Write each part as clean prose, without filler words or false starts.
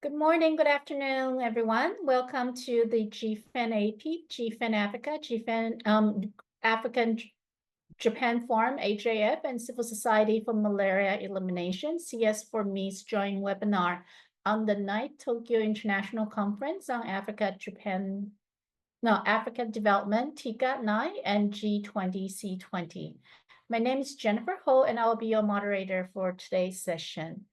Good morning, good afternoon, everyone. Welcome to the GFAN AP, GFAN Africa, GFAN African Japan Forum, HAF, and Civil Society for Malaria Elimination, CS4Me's joint webinar on the 9th Tokyo International Conference on Africa Development, TICAD 9, and G20, C20. My name is Jennifer Ho, and I will be your moderator for today's session.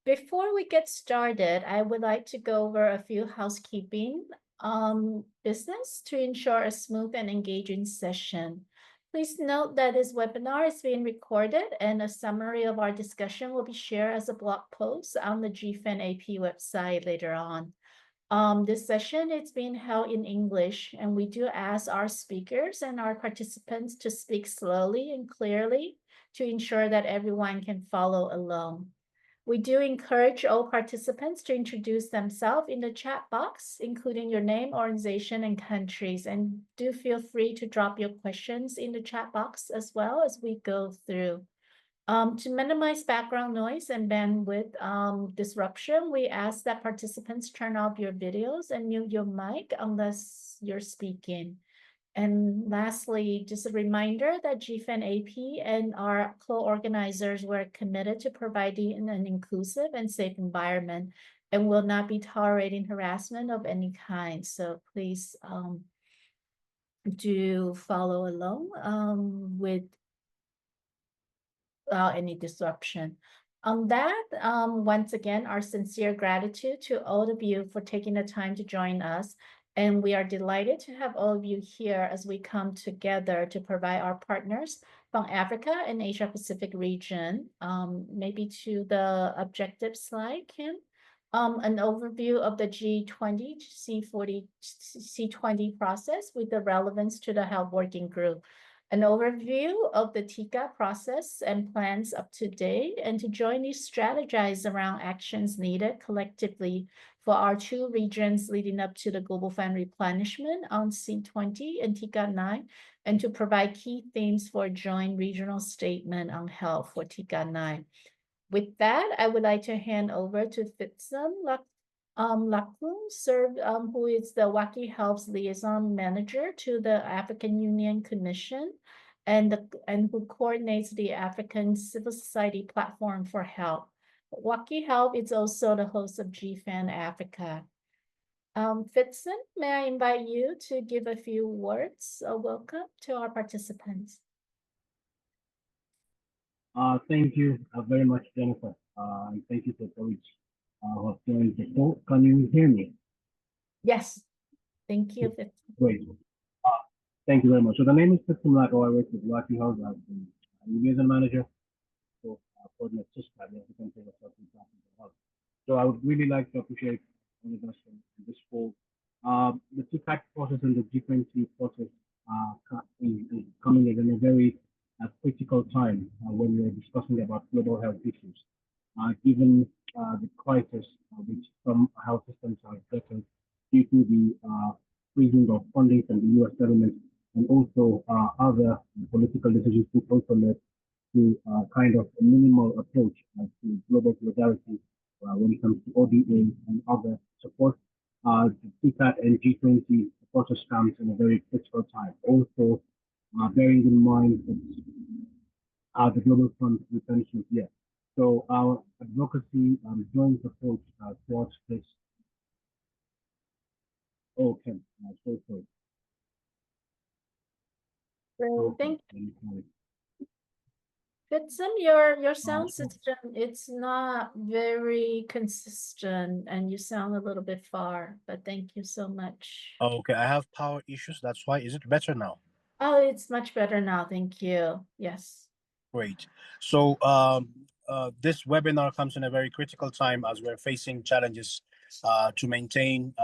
Before we get started, I would like to go over a few housekeeping business to ensure a smooth and engaging session. Please note that this webinar is being recorded and a summary of our discussion will be shared as a blog post on the GFAN AP website later on. This session is being held in English, and we do ask our speakers and our participants to speak slowly and clearly to ensure that everyone can follow along. We do encourage all participants to introduce themselves in the chat box, including your name, organization, and countries. And do feel free to drop your questions in the chat box as well as we go through. To minimize background noise and bandwidth disruption, we ask that participants turn off your videos and mute your mic unless you're speaking. And lastly, just a reminder that GFAN AP and our co-organizers were committed to providing an inclusive and safe environment and will not be tolerating harassment of any kind. So please do follow along without any disruption. On that, once again, our sincere gratitude to all of you for taking the time to join us. And we are delighted to have all of you here as we come together to provide our partners from Africa and Asia Pacific region. Maybe to the objective slide, Kim. An overview of the G20, C20 process with the relevance to the health working group. An overview of the TICAD process and plans up to date, and to jointly strategize around actions needed collectively for our two regions leading up to the Global Fund replenishment on C20 and TICAD 9, and to provide key themes for a joint regional statement on health for TICAD 9. With that, I would like to hand over to Fitsum Laklun, who is the WACI Health's liaison manager to the African Union Commission and who coordinates the African Civil Society Platform for Health. WACI Health is also the host of GFAN Africa. Fitsum, may I invite you to give a few words of welcome to our participants? Thank you very much, Jennifer. And thank you for those who have joined the call. Can you hear me? Yes. Thank you, Fitsum. Great. Thank you very much. So the name is Fitsum Lako. I work with WACI Health as the liaison manager for coordinate TICAD, the African Civil Society Platform for Health. So I would really like to appreciate all of us in this call. The TICAD process and the G20 process is coming in a very critical time when we are discussing about global health issues. Given the crisis which some health systems are facing due to the freezing of funding from the U.S. government and also other political decisions which also led to kind of a minimal approach to global solidarity when it comes to ODA and other support. The TICAD and G20 process comes in a very critical time. Also, bearing in mind that the Global Fund replenishment year. So our advocacy joint approach towards this. Okay, so sorry. So thank you. Fitsum, your sound system, it's not very consistent and you sound a little bit far, but thank you so much. Okay, I have power issues. That's why. Is it better now? Oh, it's much better now. Thank you. Yes. Great. So this webinar comes in a very critical time as we're facing challenges to maintain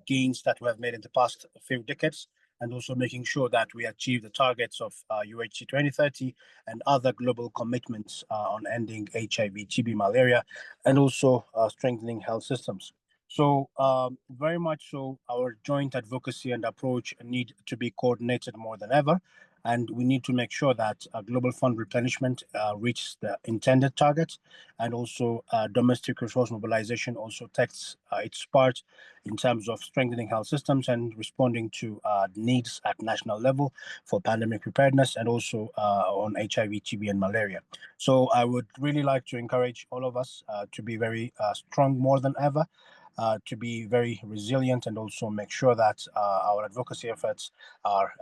gains that we have made in the past few decades, and also making sure that we achieve the targets of UHC 2030 and other global commitments on ending HIV, TB, malaria, and also strengthening health systems. So very much so, our joint advocacy and approach need to be coordinated more than ever. and we need to make sure that global fund replenishment reaches the intended target, and also domestic resource mobilization also takes its part in terms of strengthening health systems and responding to needs at national level for pandemic preparedness, and also on HIV, TB, and malaria. So I would really like to encourage all of us to be very strong more than ever, to be very resilient, and also make sure that our advocacy efforts are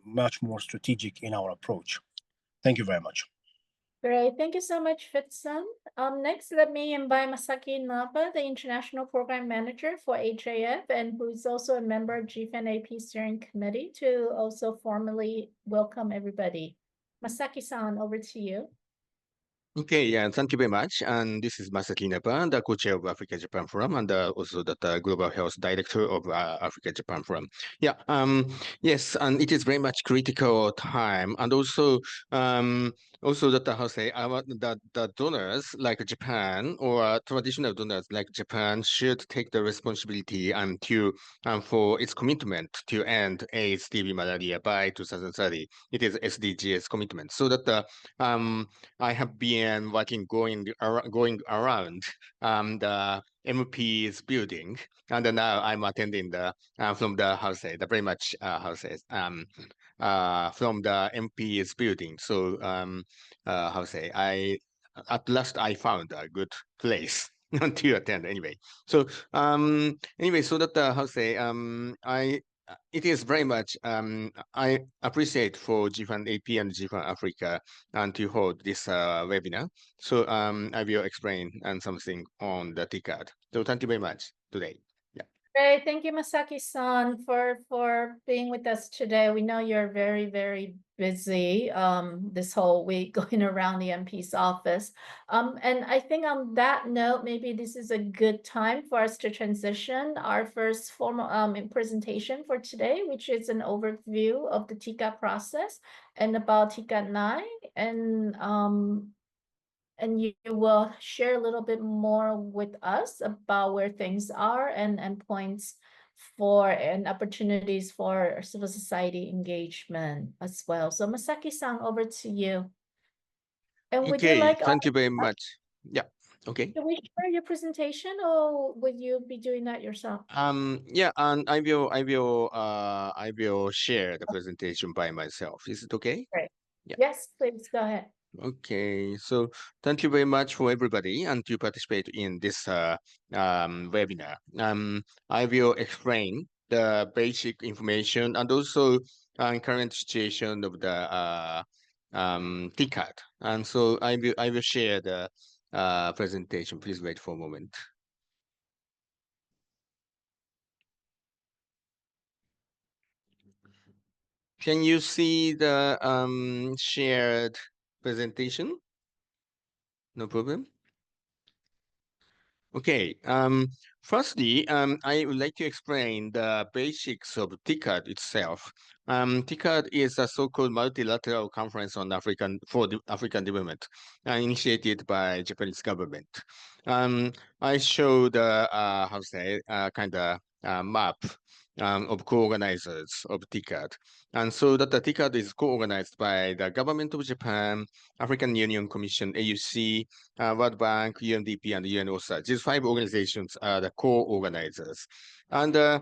much more strategic in our approach. Thank you very much. Great, thank you so much, Fitson. Next, let me invite Masaki Napa, the International Program Manager for HAF, and who is also a member of GFAN AP Steering Committee, to also formally welcome everybody. Masaki-san, over to you. Okay, yeah, thank you very much. And this is Masaki Napa, the co-chair of Africa Japan Forum, and also the Global Health Director of Africa Japan Forum. Yeah, yes, and it is very much critical time, and also that how say the donors like Japan, or traditional donors like Japan, should take the responsibility and to for its commitment to end AIDS, TB, malaria by 2030. It is SDGs commitment. So that I have been going around the MP's building, and now I'm attending the from the very much from the MP's building. So at last I found a good place to attend anyway. So so that it is very much I appreciate for GFAN AP and GFAN Africa and to hold this webinar. So I will explain something on the TICAD. So thank you very much today. Great, thank you, Masaki-san, for being with us today. We know you're very, very busy this whole week going around the MP's office. And I think on that note, maybe this is a good time for us to transition our first formal presentation for today, which is an overview of the TICAD process and about TICAD 9. And you will share a little bit more with us about where things are and points for and opportunities for civil society engagement as well. So Masaki-san, over to you. And would you like thank you very much. Yeah. Okay. Can we share your presentation, or would you be doing that yourself? Yeah, and I will share the presentation by myself. Is it okay? Great. Yeah. Yes, please go ahead. Okay, so thank you very much for everybody and to participate in this webinar. I will explain the basic information and also current situation of the TICAD. And so I will share the presentation. Please wait for a moment. Can you see the shared presentation? No problem. Okay. Firstly, I would like to explain the basics of TICAD itself. TICAD is a so-called multilateral conference on African development, initiated by Japanese government. I show the kind of map of co-organizers of TICAD. And so that the TICAD is co-organized by the government of Japan, African Union Commission, AUC, World Bank, UNDP, and UNOSA. These 5 organizations are the co-organizers. And the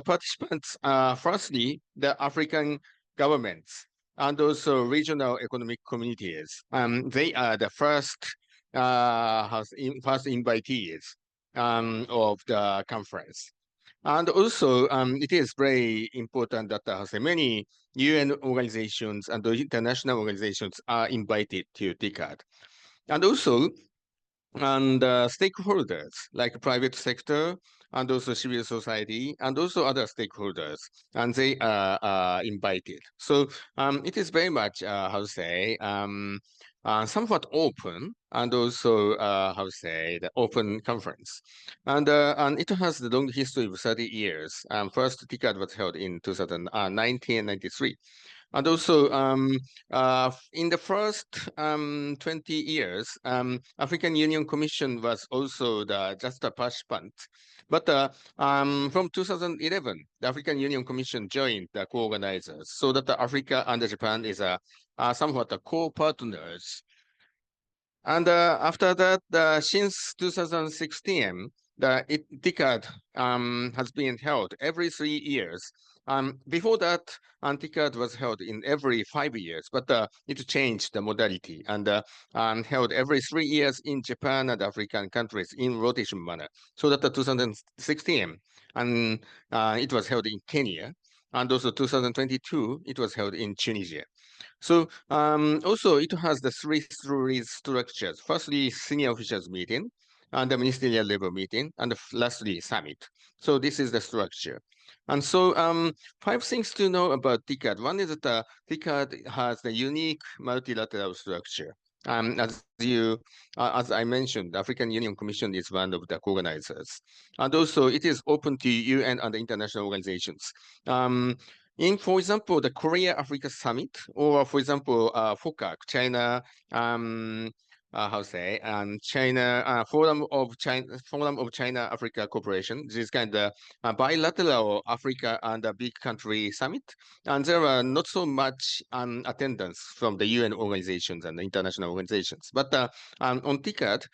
participants are firstly the African governments and also regional economic communities. They are the first invitees of the conference. And also, it is very important that many UN organizations and international organizations are invited to TICAD. And also, stakeholders like private sector and also civil society and also other stakeholders, and they are invited. So it is very much somewhat open, and also the open conference, and it has the long history of 30 years. First TICAD was held in 1993. And also, in the first 20 years, African Union Commission was also just a participant. But from 2011, the African Union Commission joined the co-organizers, so that Africa and Japan is somewhat co-partners. And after that, since 2016, the TICAD has been held every 3 years. Before that, TICAD was held in every 5 years, but it changed the modality and held every 3 years in Japan and African countries in rotation manner. So that 2016, and it was held in Kenya, and also 2022, it was held in Tunisia. So also it has the three structures. Firstly, senior officials meeting, and the ministerial level meeting, and lastly, summit. So this is the structure. And so 5 things to know about TICAD. One is that TICAD has the unique multilateral structure. As I mentioned, the African Union Commission is one of the co-organizers. And also it is open to UN and international organizations. For example, the Korea-Africa Summit, or for example, FOCAC, China, China Forum of China Africa Cooperation. This is kind of bilateral Africa and a big country summit, and there are not so much attendance from the UN organizations and the international organizations. But on TICAD,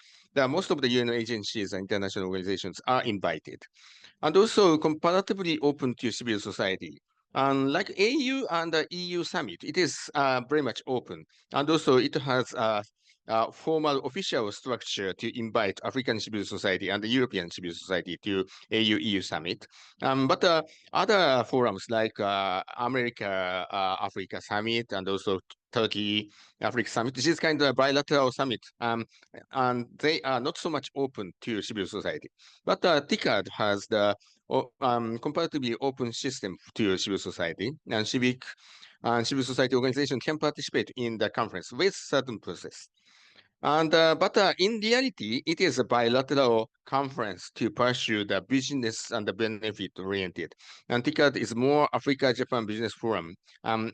most of the UN agencies and international organizations are invited, and also comparatively open to civil society. And like AU and the EU summit, it is very much open. And also it has a formal official structure to invite African civil society and the European civil society to AU-EU summit. But other forums like America, Africa summit, and also Turkey, Africa summit, this is kind of a bilateral summit. And they are not so much open to civil society. But TICAD has the comparatively open system to civil society, and civil society organization can participate in the conference with certain process. And but in reality, it is a bilateral conference to pursue the business and the benefit oriented. And TICAD is more Africa-Japan Business Forum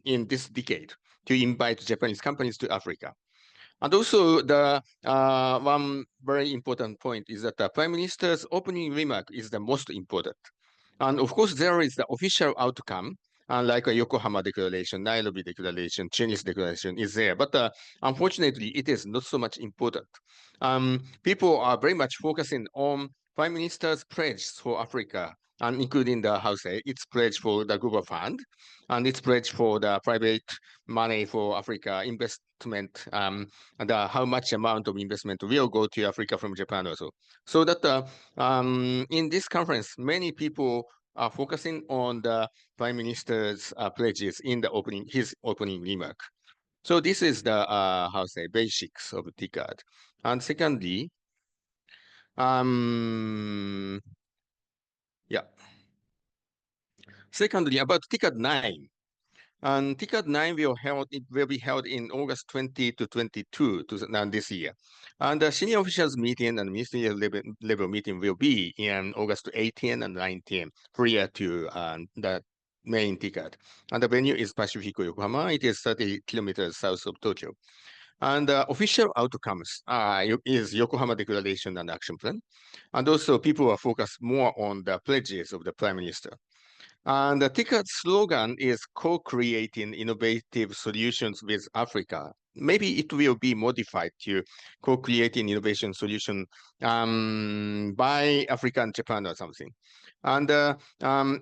in this decade to invite Japanese companies to Africa. And also the one very important point is that the Prime Minister's opening remark is the most important. And of course, there is the official outcome, like a Yokohama Declaration, Nairobi Declaration, Chinese Declaration is there. But unfortunately, it is not so much important. People are very much focusing on Prime Minister's pledge for Africa, and including its pledge for the Global Fund, and its pledge for the private money for Africa investment, and how much amount of investment will go to Africa from Japan also. So that in this conference, many people are focusing on the Prime Minister's pledges in his opening remark. So this is the basics of TICAD. And secondly, Secondly, about TICAD 9. And TICAD 9 will be held in August 20 to 22 this year. And the senior officials meeting and ministerial level meeting will be in August 18 and 19, prior to the main TICAD. And the venue is Pacifico Yokohama. It is 30 kilometers south of Tokyo. And the official outcomes is Yokohama Declaration and Action Plan. And also people are focused more on the pledges of the Prime Minister. And the TICAD slogan is co-creating innovative solutions with Africa. Maybe it will be modified to co-creating innovation solution by Africa and Japan or something. And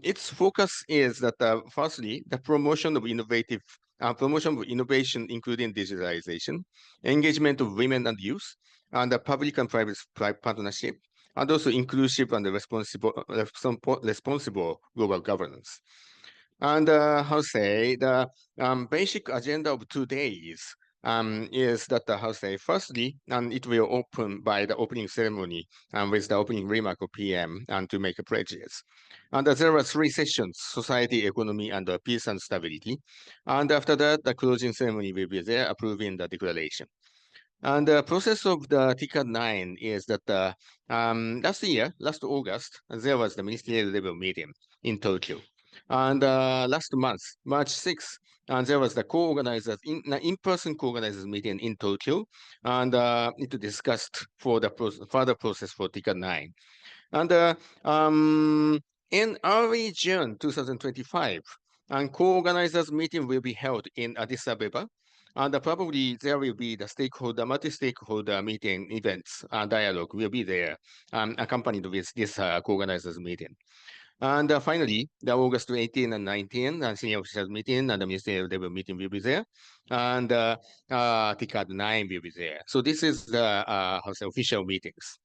its focus is that firstly, the promotion of innovation, including digitalization, engagement of women and youth, and the public and private partnership, and also inclusive and responsible global governance. And the basic agenda of 2 days is that firstly, and it will open by the opening ceremony and with the opening remark of PM and to make pledges. And there are 3 sessions: society, economy, and peace and stability. And after that, the closing ceremony will be there, approving the declaration. And the process of the TICAD 9 is that last August, there was the ministerial level meeting in Tokyo. And last month, March 6th, there was the co-organizers, in-person co-organizers meeting in Tokyo, and it discussed for the further process for TICAD 9. And in early June 2025, and co-organizers meeting will be held in Addis Ababa. And probably there will be the multi-stakeholder meeting events and dialogue will be there, accompanied with this co-organizers meeting. And finally, the August 18 and 19 senior officers meeting and the ministerial level meeting will be there. And TICAD 9 will be there. So this is the official meetings.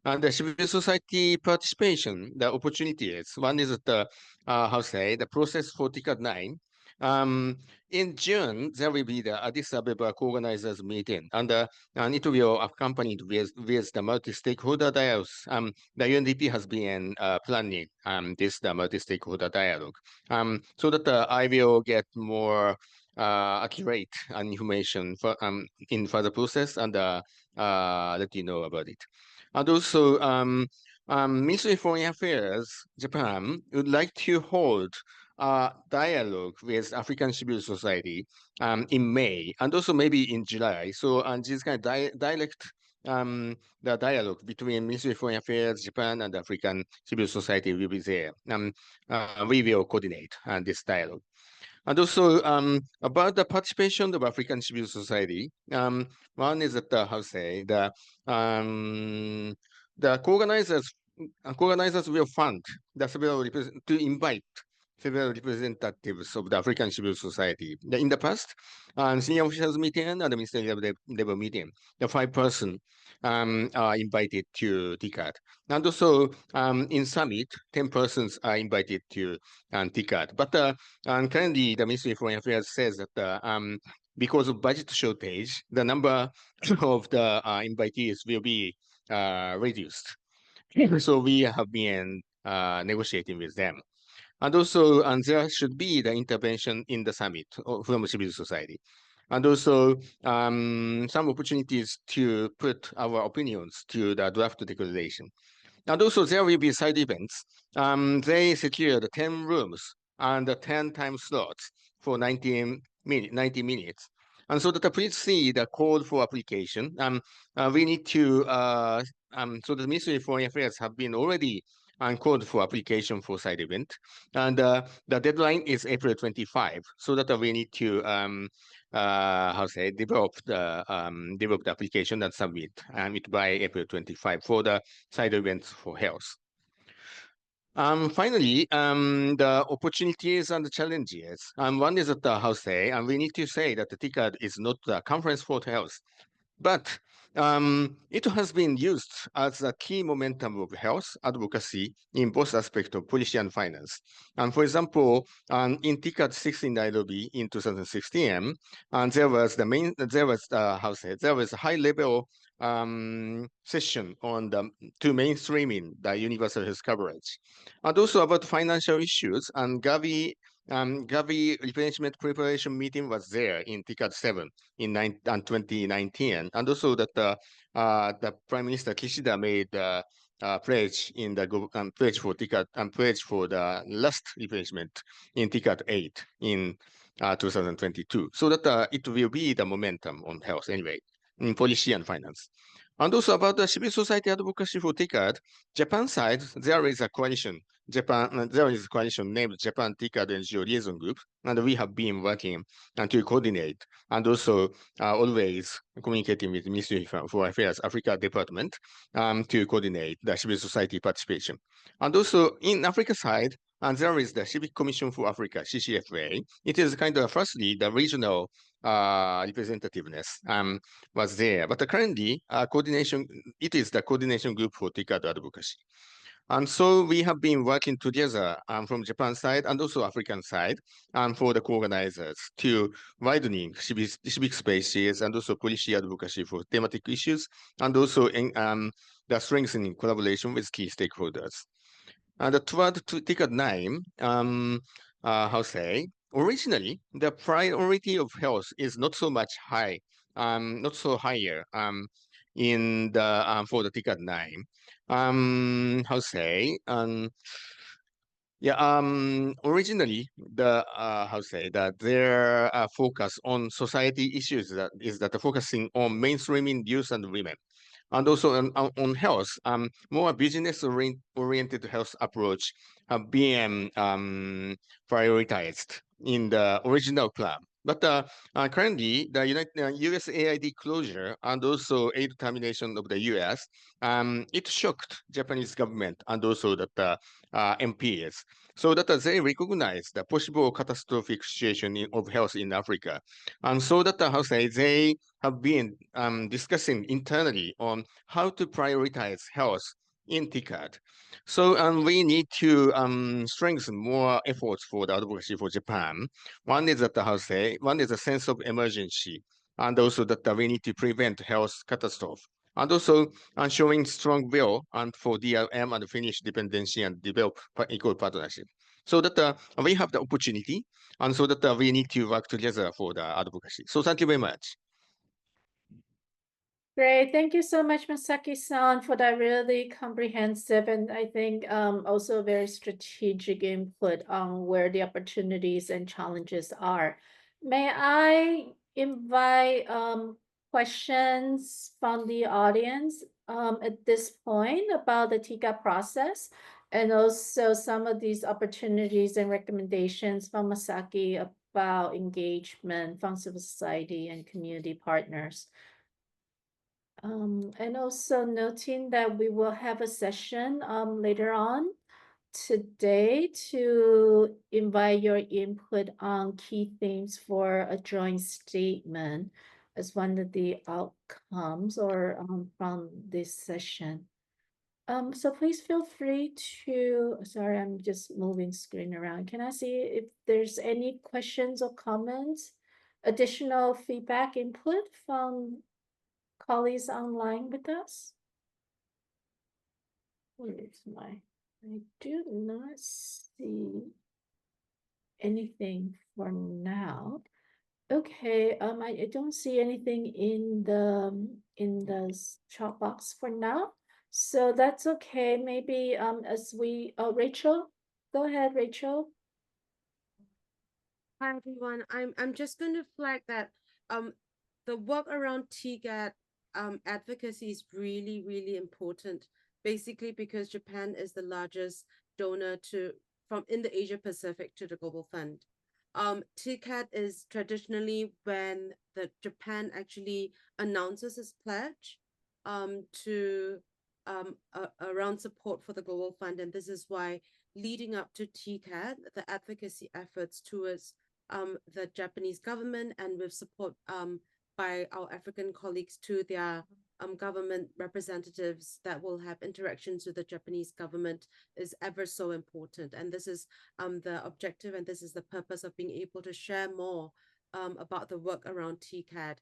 And the civil society participation, the opportunities. One is the the process for TICAD 9. In June, there will be the Addis Ababa co-organizers meeting, and it will accompanied with the multi-stakeholder dialogues. The UNDP has been planning the multi-stakeholder dialogue, so that I will get more accurate information for in further process and let you know about it. And also, Ministry of Foreign Affairs, Japan, would like to hold a dialogue with African civil society in May and also maybe in July. So, and this kind of direct the dialogue between Ministry of Foreign Affairs, Japan, and African civil society will be there. We will coordinate this dialogue. And also about the participation of African civil society, one is that the co-organizers will fund the to invite several representatives of the African civil society. In the past, senior officials meeting and the ministerial level meeting, the 5-person are invited to TICAD. And also in summit, 10 persons are invited to TICAD. But currently, the Ministry of Foreign Affairs says that because of budget shortage, the number of the invitees will be reduced. So we have been negotiating with them. And also, there should be the intervention in the summit from civil society. And also, some opportunities to put our opinions to the draft declaration. And also, there will be side events. They secured 10 rooms and 10 time slots for 90 minutes. And so that please see the code for application. We need to, so the Ministry of Foreign Affairs have been already code for application for side event. And the deadline is April 25, so that we need to develop the application and submit it by April 25 for the side events for health. Finally, the opportunities and the challenges. One is that we need to say that the TICAD is not the conference for health, but it has been used as a key momentum of health advocacy in both aspects of policy and finance. And for example, in TICAD 6 in Nairobi in 2016, there was a high-level session on to mainstreaming the universal health coverage, and also about financial issues. And Gavi replenishment preparation meeting was there in TICAD 7 in 2019, and also that the Prime Minister Kishida made pledge in the pledge for TICAD and pledge for the last replenishment in TICAD 8 in 2022. So that it will be the momentum on health anyway in policy and finance. And also about the civil society advocacy for TICAD, Japan side, there is a coalition. There is a coalition named Japan TICAD NGO Liaison Group, and we have been working to coordinate and also always communicating with the Ministry for Affairs Africa Department to coordinate the civil society participation. And also in Africa side, and there is the Civic Commission for Africa, CCFA. It is kind of firstly the regional representativeness was there, but currently it is the coordination group for TICAD advocacy. And so we have been working together from Japan side and also African side for the co-organizers to widening civic spaces and also policy advocacy for thematic issues, and also in the strengthening collaboration with key stakeholders. And toward TICAD 9, originally the priority of health is not so much high, not so higher in the for the TICAD 9. Yeah, originally the how to say that their focus on society issues that focusing on mainstreaming youth and women, and also on health. More business oriented health approach have been prioritized in the original plan. But currently, the USAID closure and also aid termination of the US, it shocked Japanese government and also the MPs. So that they recognize the possible catastrophic situation of health in Africa. And so that how say they have been discussing internally on how to prioritize health in TICAD. So we need to strengthen more efforts for the advocacy for Japan. One is that one is a sense of emergency, and also that we need to prevent health catastrophe. And also showing strong will and for DRM and Finnish dependency and develop equal partnership. So that we have the opportunity, and so that we need to work together for the advocacy. So thank you very much. Great. Thank you so much, Masaki-san, for that really comprehensive and I think also very strategic input on where the opportunities and challenges are. May I invite questions from the audience at this point about the TICAD process and also some of these opportunities and recommendations from Masaki about engagement from civil society and community partners. And also noting that we will have a session later on today to invite your input on key themes for a joint statement as one of the outcomes or from this session. So please feel free to, sorry, I'm just moving screen around. Can I see if there's any questions or comments, additional feedback input from colleagues online with us? Where is my, I do not see anything for now. Okay, I don't see anything in the chat box for now. So that's okay. Maybe as we Rachel, go ahead, Rachel. Hi everyone. I'm just going to flag that the work around TICAD advocacy is really, really important. Basically, because Japan is the largest donor from in the Asia Pacific to the Global Fund. TICAD is traditionally when the Japan actually announces its pledge to around support for the Global Fund, and this is why leading up to TICAD, the advocacy efforts towards the Japanese government and with support by our African colleagues to their government representatives that will have interactions with the Japanese government is ever so important. And this is the objective and this is the purpose of being able to share more about the work around TICAD.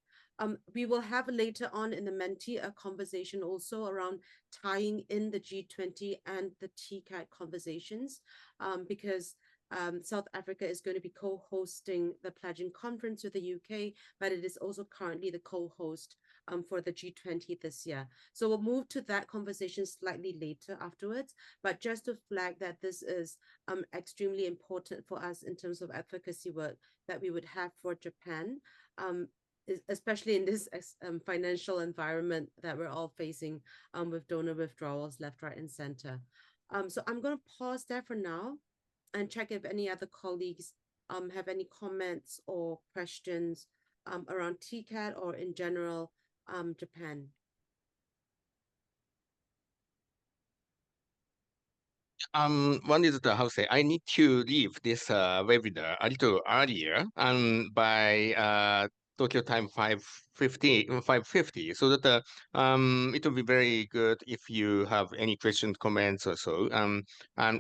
We will have later on in the Menti a conversation also around tying in the G20 and the TICAD conversations because South Africa is going to be co-hosting the pledging conference with the UK, but it is also currently the co-host for the G20 this year. So we'll move to that conversation slightly later afterwards, but just to flag that this is extremely important for us in terms of advocacy work that we would have for Japan, especially in this financial environment that we're all facing with donor withdrawals left, right, and center. So I'm going to pause there for now and check if any other colleagues have any comments or questions around TICAD or in general Japan. One is the how say I need to leave this webinar a little earlier and by Tokyo time 5:50, so that it will be very good if you have any questions, comments or so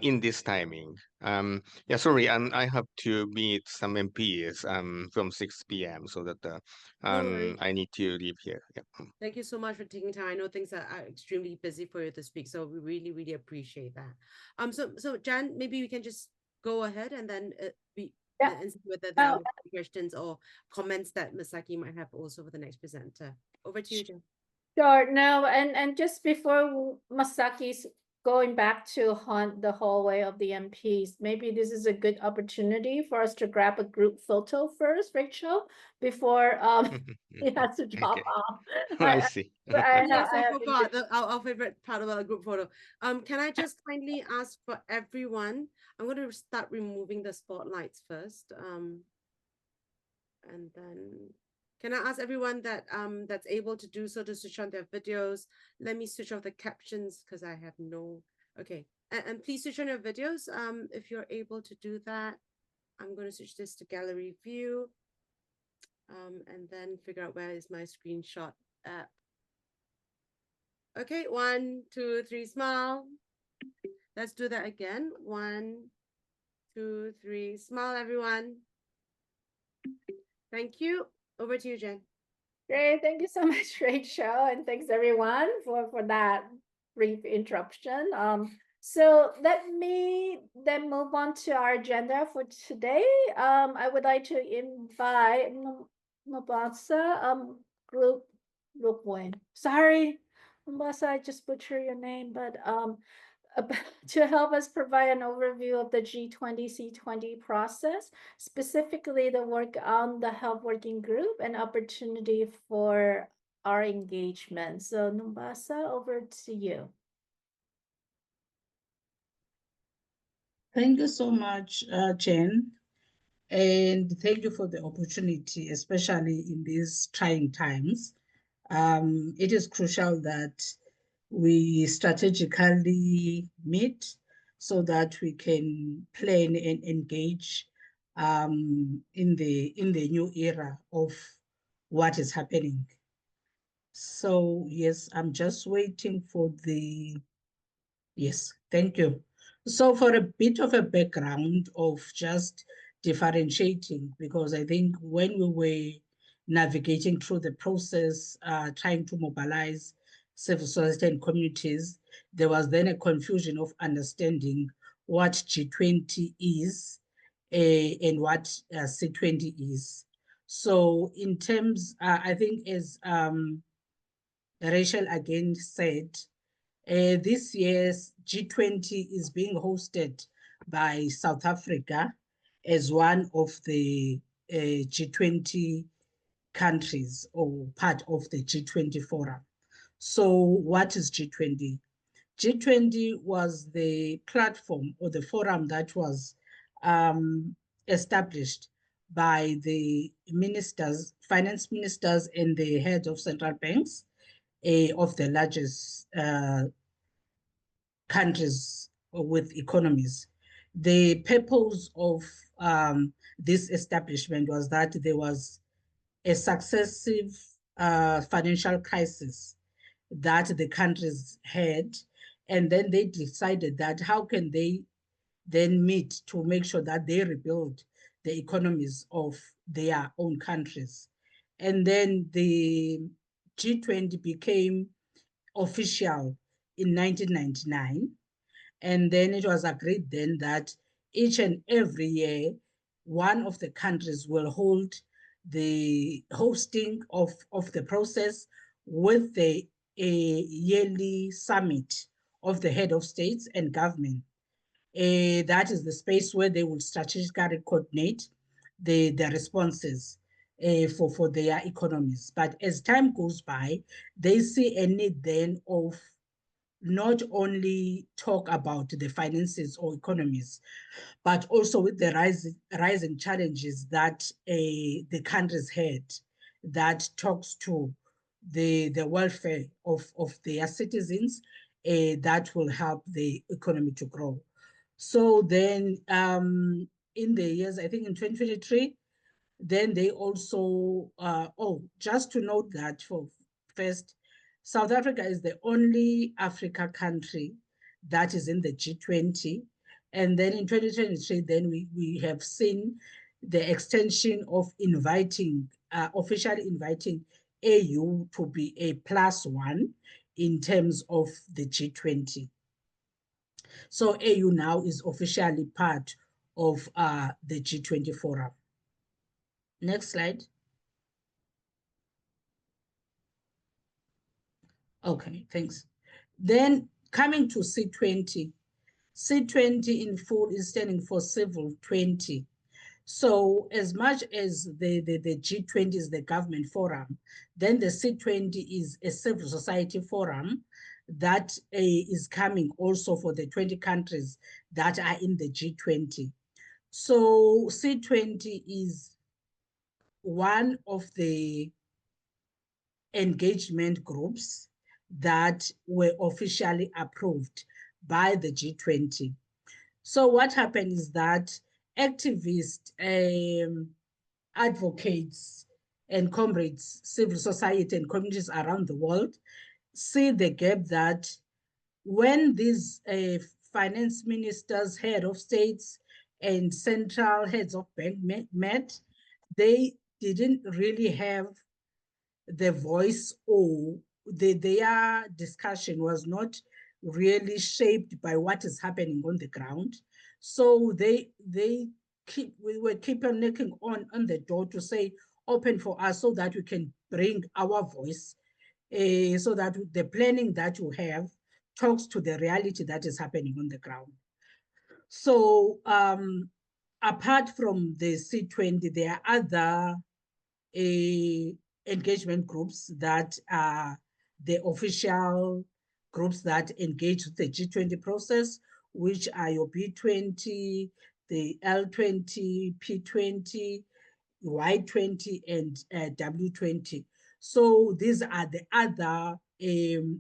in this timing. Yeah, sorry, I have to meet some MPs from 6 p.m. so that No I need to leave here. Yeah. Thank you so much for taking time. I know things are extremely busy for you this week, so we really, really appreciate that. So Jan, maybe we can just go ahead and then and see whether there are questions or comments that Masaki might have also for the next presenter. Over to you, Jan. Sure. No, and just before Masaki's going back to haunt the hallway of the MPs, maybe this is a good opportunity for us to grab a group photo first, Rachel, before he has to drop Okay. off. I see. Yes, I I forgot our favorite part about a group photo. Can I just kindly ask for everyone? I'm going to start removing the spotlights first. And then can I ask everyone that that's able to do so to switch on their videos? Let me switch off the captions because I have no. Okay, and please switch on your videos. If you're able to do that, I'm going to switch this to gallery view. And then figure out where is my screenshot app. Okay, 1, 2, 3, smile. Let's do that again. 1, 2, 3, smile, everyone. Thank you. Over to you, Jen. Great, thank you so much, Rachel, and thanks everyone for that brief interruption. So let me then move on to our agenda for today. I would like to invite Mabasa group Lukwen. Sorry, Mabasa, I just butchered your name, but to help us provide an overview of the G20 C20 process, specifically the work on the health working group and opportunity for our engagement. So Numbasa, over to you. Thank you so much, Jen. And thank you for the opportunity, especially in these trying times. It is crucial that we strategically meet so that we can plan and engage in the new era of what is happening. So yes, I'm just waiting for the, yes, thank you. So for a bit of a background of just differentiating, because I think when we were navigating through the process, trying to mobilize civil society and communities, there was then a confusion of understanding what G20 is and what C20 is. So in terms, I think as Rachel again said, this year's G20 is being hosted by South Africa as one of the G20 countries or part of the G20 forum. So what is G20? G20 was the platform or the forum that was established by the ministers, finance ministers, and the heads of central banks of the largest countries with economies. The purpose of this establishment was that there was a successive financial crisis that the countries had, and then they decided that how can they then meet to make sure that they rebuild the economies of their own countries. And then the G20 became official in 1999. And then it was agreed then that each and every year, one of the countries will hold the hosting of the process with the yearly summit of the head of states and government. That is the space where they will strategically coordinate the responses for their economies. But as time goes by, they see a need then of not only talk about the finances or economies, but also with the rising challenges that the countries had, that talks to the welfare of their citizens, that will help the economy to grow. So then in the years, I think in 2023, then they also, just to note that for first, South Africa is the only Africa country that is in the G20. And then in 2023, then we have seen the extension of inviting, officially inviting AU to be a +1 in terms of the G20. So AU now is officially part of the G20 forum. Next slide. Okay, thanks. Then Coming to C20, C20 in full is standing for Civil 20. So as much as the G20 is the government forum, then the C20 is a civil society forum that is coming also for the 20 countries that are in the G20. So C20 is one of the engagement groups that were officially approved by the G20. So what happened is that activists, advocates, and comrades, civil society and communities around the world see the gap that when these finance ministers, head of states, and central heads of bank met, they didn't really have the voice, or their discussion was not really shaped by what is happening on the ground. So we were keep on knocking on the door to say, open for us so that we can bring our voice, so that the planning that you have talks to the reality that is happening on the ground. So apart from the C20, there are other engagement groups that are the official groups that engage with the G20 process, which are your B20, the L20, P20, Y20, and W20. So these are the other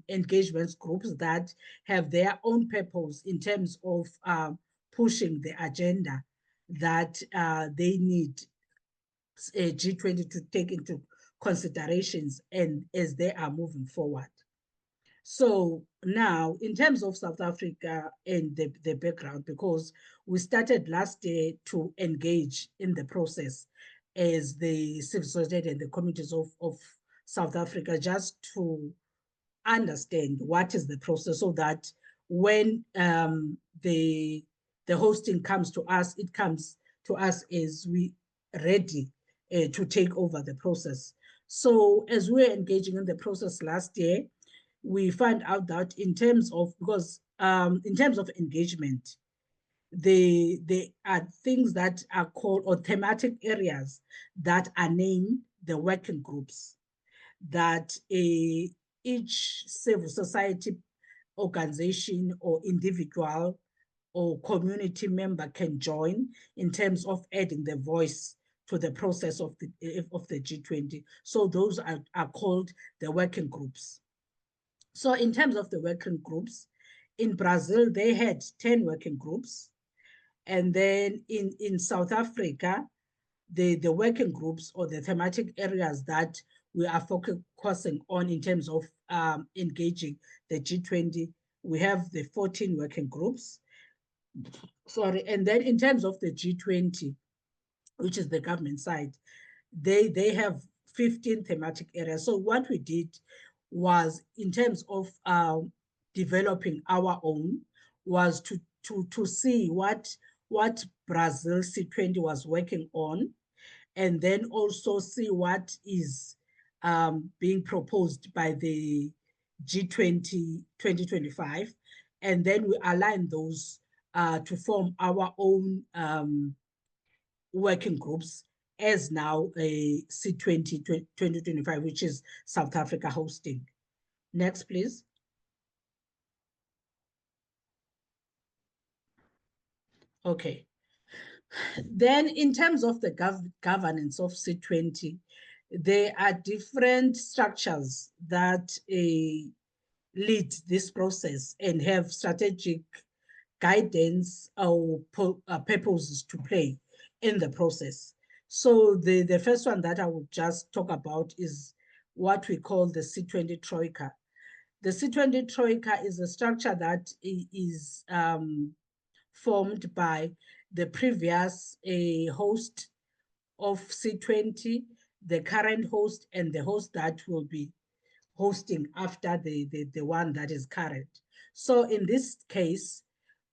engagement groups that have their own purpose in terms of pushing the agenda that they need G20 to take into considerations and as they are moving forward. So now, in terms of South Africa and the background, because we started last year to engage in the process as the civil society and the communities of South Africa, just to understand what is the process, so that when the hosting comes to us, it comes to us as we ready to take over the process. So as we're engaging in the process last year, we find out that in terms of engagement, there are things that are called, or thematic areas that are named the working groups, that each civil society organization or individual or community member can join in terms of adding the voice to the process of the G20. So those are called the working groups. So in terms of the working groups, in Brazil, they had 10 working groups. And then in South Africa, the working groups or the thematic areas that we are focusing on in terms of engaging the G20, we have the 14 working groups. Sorry, and then in terms of the G20, which is the government side, they have 15 thematic areas. So what we did was, in terms of developing our own, was to see what Brazil C20 was working on, and then also see what is being proposed by the G20 2025, and then we align those to form our own working groups as now a C20 2025, which is South Africa hosting. Next, please. Okay. Then in terms of the governance of C20, there are different structures that lead this process and have strategic guidance or purposes to play in the process. So the first one that I would just talk about is what we call the C20 Troika. The C20 Troika is a structure that is formed by the previous host of C20, the current host, and the host that will be hosting after the one that is current. So in this case,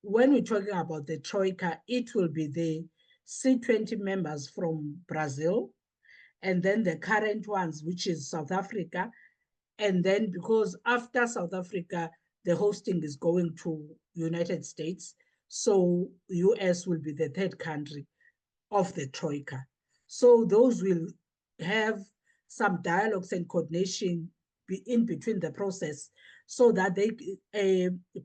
when we're talking about the Troika, it will be the C20 members from Brazil, and then the current ones, which is South Africa. And then because after South Africa, the hosting is going to United States. So US will be the third country of the Troika. So those will have some dialogues and coordination in between the process, so that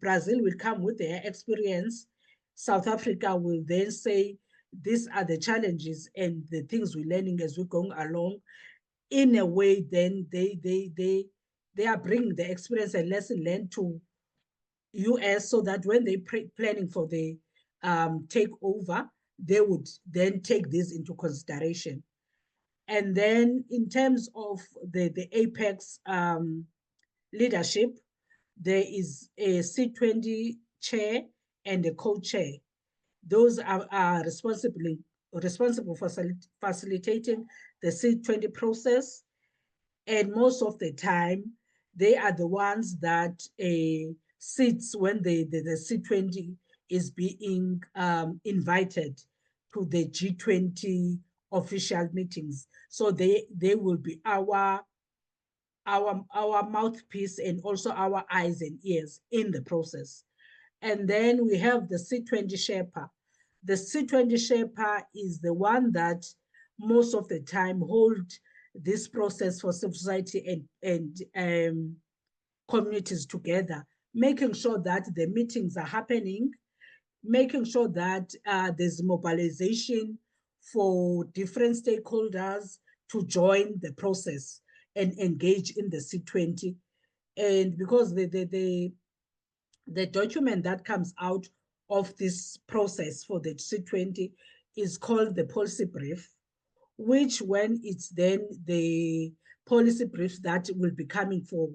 Brazil will come with their experience. South Africa will then say, these are the challenges and the things we're learning as we're going along. In a way, then they are bringing the experience and lesson learned to US, so that when they're planning for the takeover, they would then take this into consideration. And then in terms of the Apex leadership, there is a C20 chair and a co-chair. Those are responsible for facilitating the C20 process. And most of the time, they are the ones that sits when the C20 is being invited to the G20 official meetings. So they will be our mouthpiece and also our eyes and ears in the process. And then we have the C20 Sherpa. The C20 Sherpa is the one that most of the time hold this process for civil society and communities together, making sure that the meetings are happening, making sure that there's mobilization for different stakeholders to join the process and engage in the C20. And because the document that comes out of this process for the C20 is called the policy brief, which when it's then the policy brief that will be coming for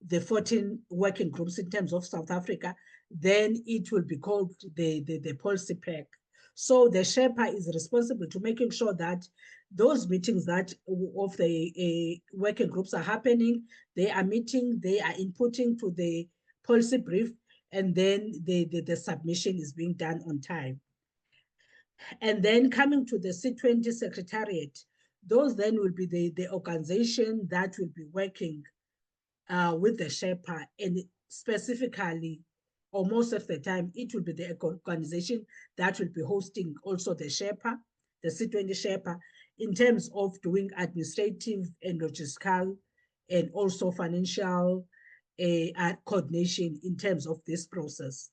the 14 working groups in terms of South Africa, then it will be called the policy pack. So the Sherpa is responsible to making sure that those meetings that of the working groups are happening, they are meeting, they are inputting to the policy brief, and then the submission is being done on time. And then coming to the C20 Secretariat, those then will be the organization that will be working with the Sherpa, and specifically, or most of the time, it will be the organization that will be hosting also the Sherpa, the C20 Sherpa, in terms of doing administrative and logistical and also financial coordination in terms of this process.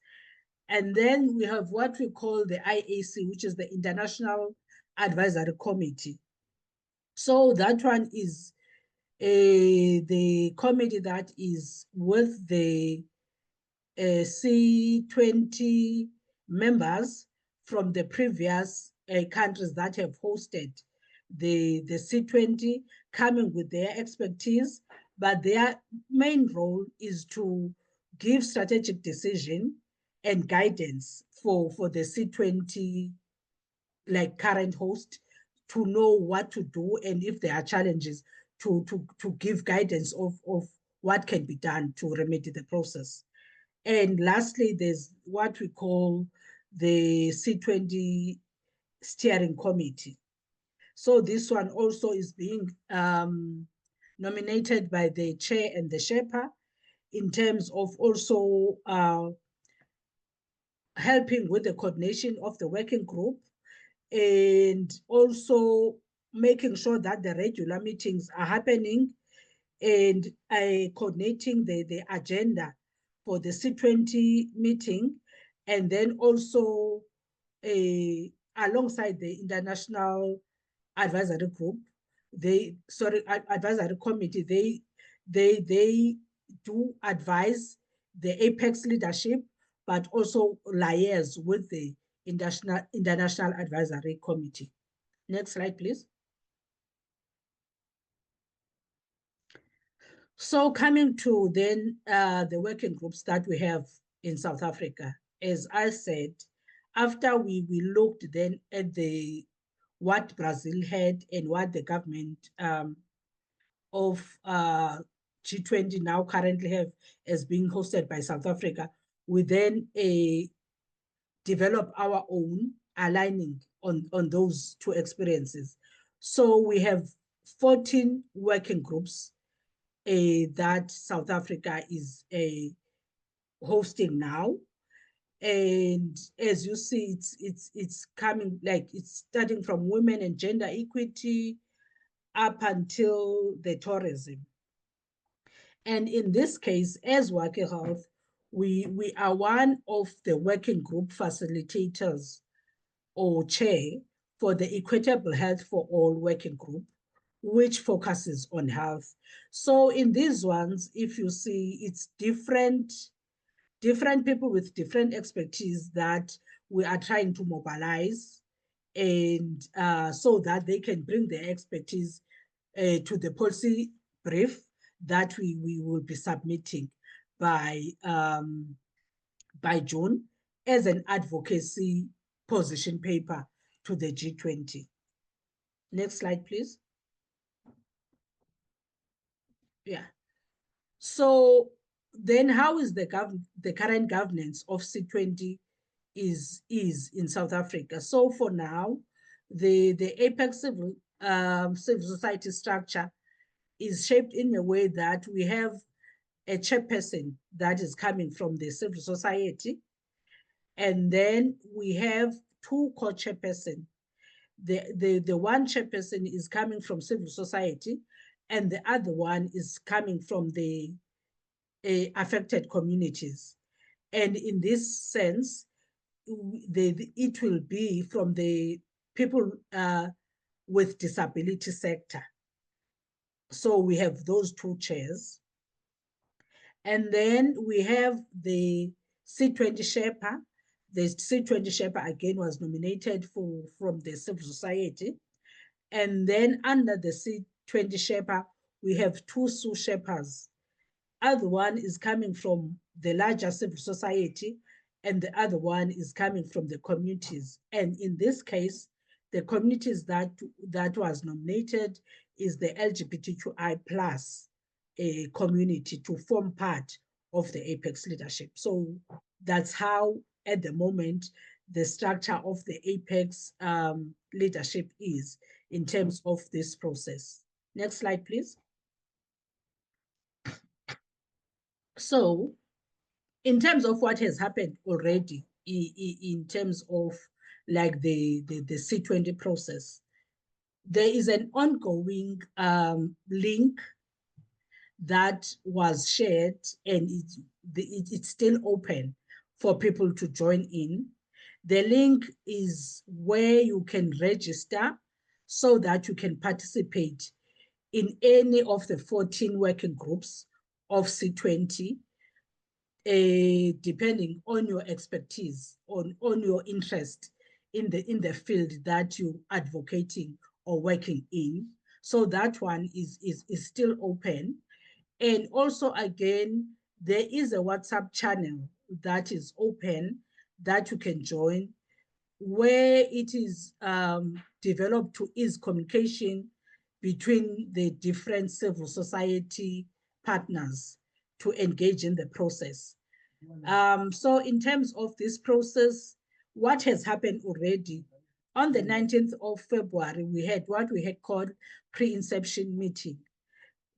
And then we have what we call the IAC, which is the International Advisory Committee. So that one is the committee that is with the C20 members from the previous countries that have hosted the C20, coming with their expertise, but their main role is to give strategic decision and guidance for the C20 like current host, to know what to do, and if there are challenges, to give guidance of what can be done to remedy the process. And lastly, there's what we call the C20 Steering Committee. So this one also is being nominated by the chair and the Sherpa in terms of also helping with the coordination of the working group, and also making sure that the regular meetings are happening, and coordinating the agenda for the C20 meeting, and then also alongside the International Advisory Group, Advisory Committee, they do advise the Apex leadership, but also liaise with the International Advisory Committee. Next slide, please. So coming to then the working groups that we have in South Africa, as I said, after we looked then at what Brazil had and what the government of G20 now currently have as being hosted by South Africa, we then develop our own, aligning on those two experiences. So we have 14 working groups that South Africa is hosting now. And as you see, it's coming, like it's starting from women and gender equity up until the tourism. And in this case, as Wake Health, we are one of the working group facilitators or chair for the Equitable Health for All working group, which focuses on health. So in these ones, if you see, it's different people with different expertise that we are trying to mobilize, and so that they can bring their expertise to the policy brief that we will be submitting by June as an advocacy position paper to the G20. Next slide, please. Yeah. So then how is the current governance of C20 is in South Africa? So for now, the APEC civil society structure is shaped in a way that we have a chairperson that is coming from the civil society, and then we have two co-chairpersons. The one chairperson is coming from civil society, and the other one is coming from the affected communities. And in this sense, it will be from the people with disability sector. So we have those two chairs. And then we have the C20 Sherpa. The C20 Sherpa again was nominated from the civil society. And then under the C20 Sherpa, we have two sous Sherpas. Other one is coming from the larger civil society, and the other one is coming from the communities. And in this case, the communities that was nominated is the LGBTQI plus community to form part of the Apex leadership. So that's how, at the moment, the structure of the Apex leadership is in terms of this process. Next slide, please. So in terms of what has happened already, in terms of like the C20 process, there is an ongoing link that was shared, and it's still open for people to join in. The link is where you can register so that you can participate in any of the 14 working groups of C20, depending on your expertise, on your interest in the field that you're advocating or working in. So that one is still open. And also, again, there is a WhatsApp channel that is open that you can join, where it is developed to ease communication between the different civil society partners to engage in the process. So in terms of this process, what has happened already, on the 19th of February, we had what we had called pre-inception meeting.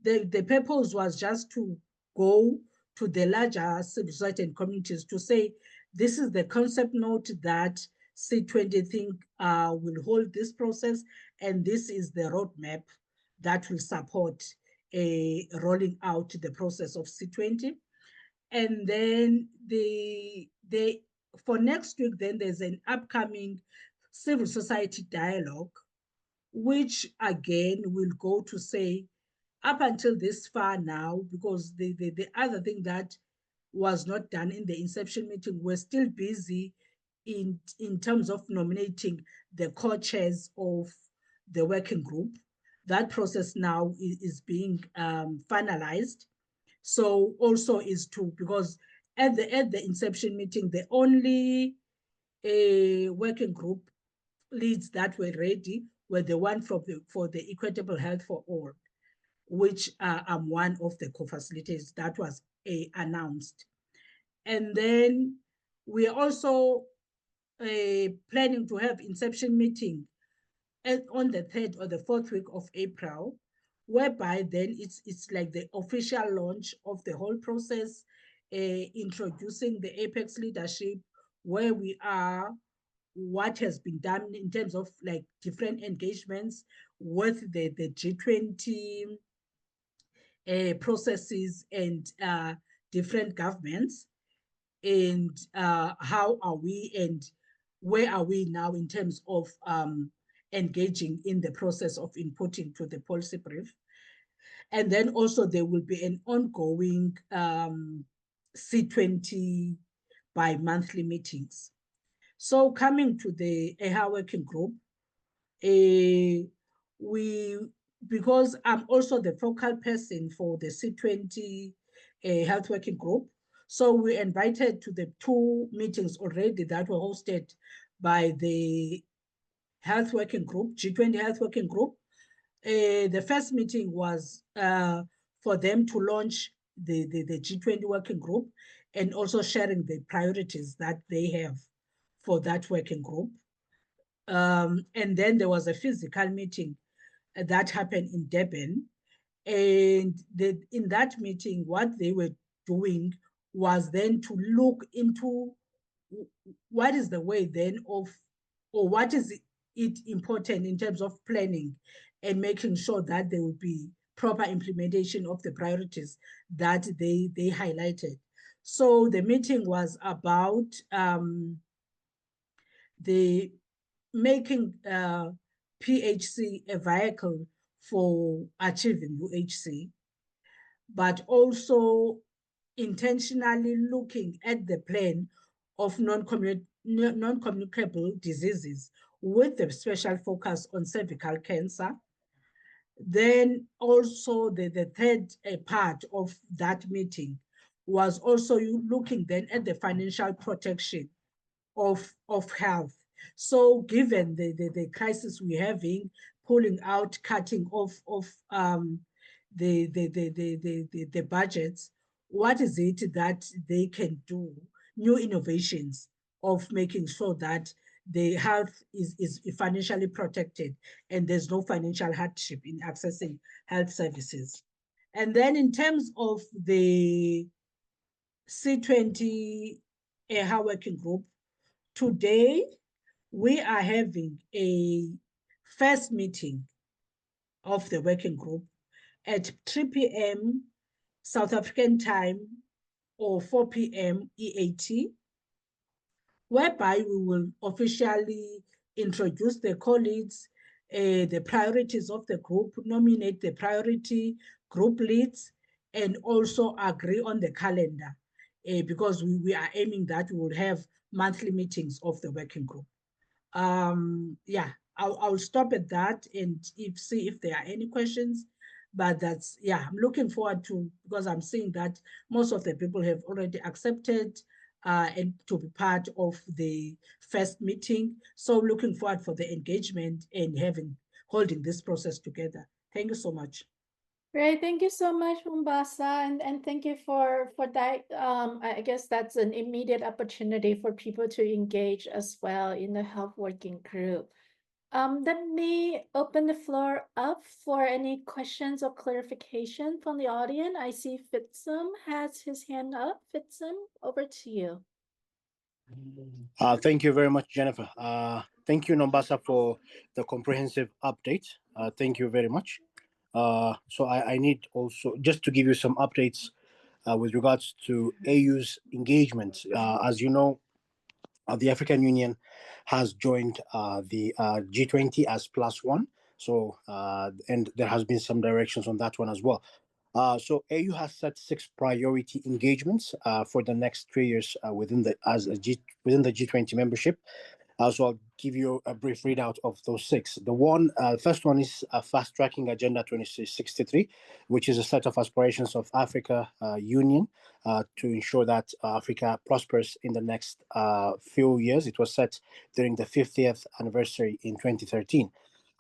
The purpose was just to go to the larger civil society and communities to say, this is the concept note that C20 think will hold this process, and this is the roadmap that will support rolling out the process of C20. And then for next week, then there's an upcoming civil society dialogue, which again will go to say, up until this far now, because the other thing that was not done in the inception meeting, we're still busy in terms of nominating the co-chairs of the working group. That process now is being finalized. So also is to, because at the inception meeting, the only working group leads that were ready were the one for the Equitable Health for All, which I'm one of the co-facilitators that was announced. And then we are also planning to have inception meeting on the 3rd or the 4th week of April, whereby then it's like the official launch of the whole process, introducing the Apex leadership, where we are, what has been done in terms of like different engagements with the G20 processes and different governments, and how are we and where are we now in terms of engaging in the process of inputting to the policy brief. And then also there will be an ongoing C20 bi-monthly meetings. So coming to the EHA working group, because I'm also the focal person for the C20 health working group, so we invited to the 2 meetings already that were hosted by the health working group, G20 health working group. The first meeting was for them to launch the G20 working group and also sharing the priorities that they have for that working group. And then there was a physical meeting that happened in Durban. And in that meeting, what they were doing was then to look into what is the way then of, or what is it important in terms of planning and making sure that there will be proper implementation of the priorities that they highlighted. So the meeting was about the making PHC a vehicle for achieving UHC, but also intentionally looking at the plan of non-communicable diseases with a special focus on cervical cancer. Then also the third part of that meeting was also looking then at the financial protection of health. So given the crisis we're having, pulling out, cutting off of the budgets, what is it that they can do, new innovations of making sure that the health is financially protected and there's no financial hardship in accessing health services. And then in terms of the C20 EHA working group, today we are having a first meeting of the working group at 3 p.m. South African time or 4 p.m. EAT, whereby we will officially introduce the colleagues, the priorities of the group, nominate the priority group leads, and also agree on the calendar, because we are aiming that we will have monthly meetings of the working group. Yeah, I'll stop at that and see if there are any questions. But that's, yeah, I'm looking forward to, because I'm seeing that most of the people have already accepted and to be part of the first meeting. So looking forward for the engagement and holding this process together. Thank you so much. Great, thank you so much, Mombasa, and thank you for that. I guess that's an immediate opportunity for people to engage as well in the health working group. Let me open the floor up for any questions or clarification from the audience. I see Fitsum has his hand up. Fitsum, over to you. Thank you very much, Jennifer. Thank you, Mombasa, for the comprehensive update. Thank you very much. So I need also just to give you some updates with regards to AU's engagement. As you know, the African Union has joined the G20 as +1. So, and there has been some directions on that one as well. So AU has set 6 priority engagements for the next 3 years within the G20 membership. So I'll give you a brief readout of those 6. The first one is fast tracking Agenda 2063, which is a set of aspirations of Africa Union to ensure that Africa prospers in the next few years. It was set during the 50th anniversary in 2013.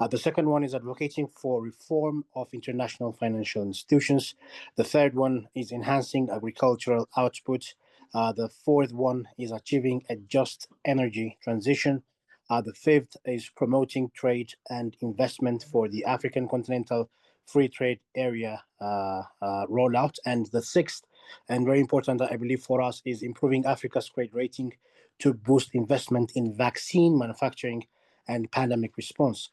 The second one is advocating for reform of international financial institutions. The third one is enhancing agricultural output. The fourth one is achieving a just energy transition. The fifth is promoting trade and investment for the African Continental Free Trade Area rollout. And the sixth And very important, I believe, for us is improving Africa's credit rating to boost investment in vaccine manufacturing and pandemic response.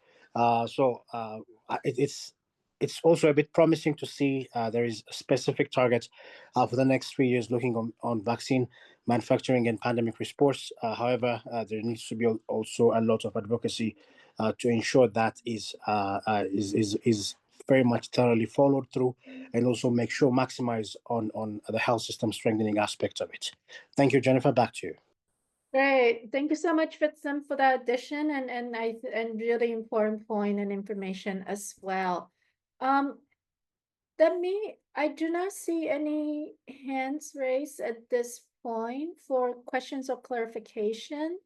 It's also a bit promising to see there is a specific target for the next 3 years looking on vaccine manufacturing and pandemic response. However, there needs to be also a lot of advocacy to ensure that is very much thoroughly followed through, and also make sure maximize on the health system strengthening aspects of it. Thank you, Jennifer. Back to you. Great. Thank you so much, Fitzim, for that addition and really important point and information as well. I do not see any hands raised at this point for questions or clarification.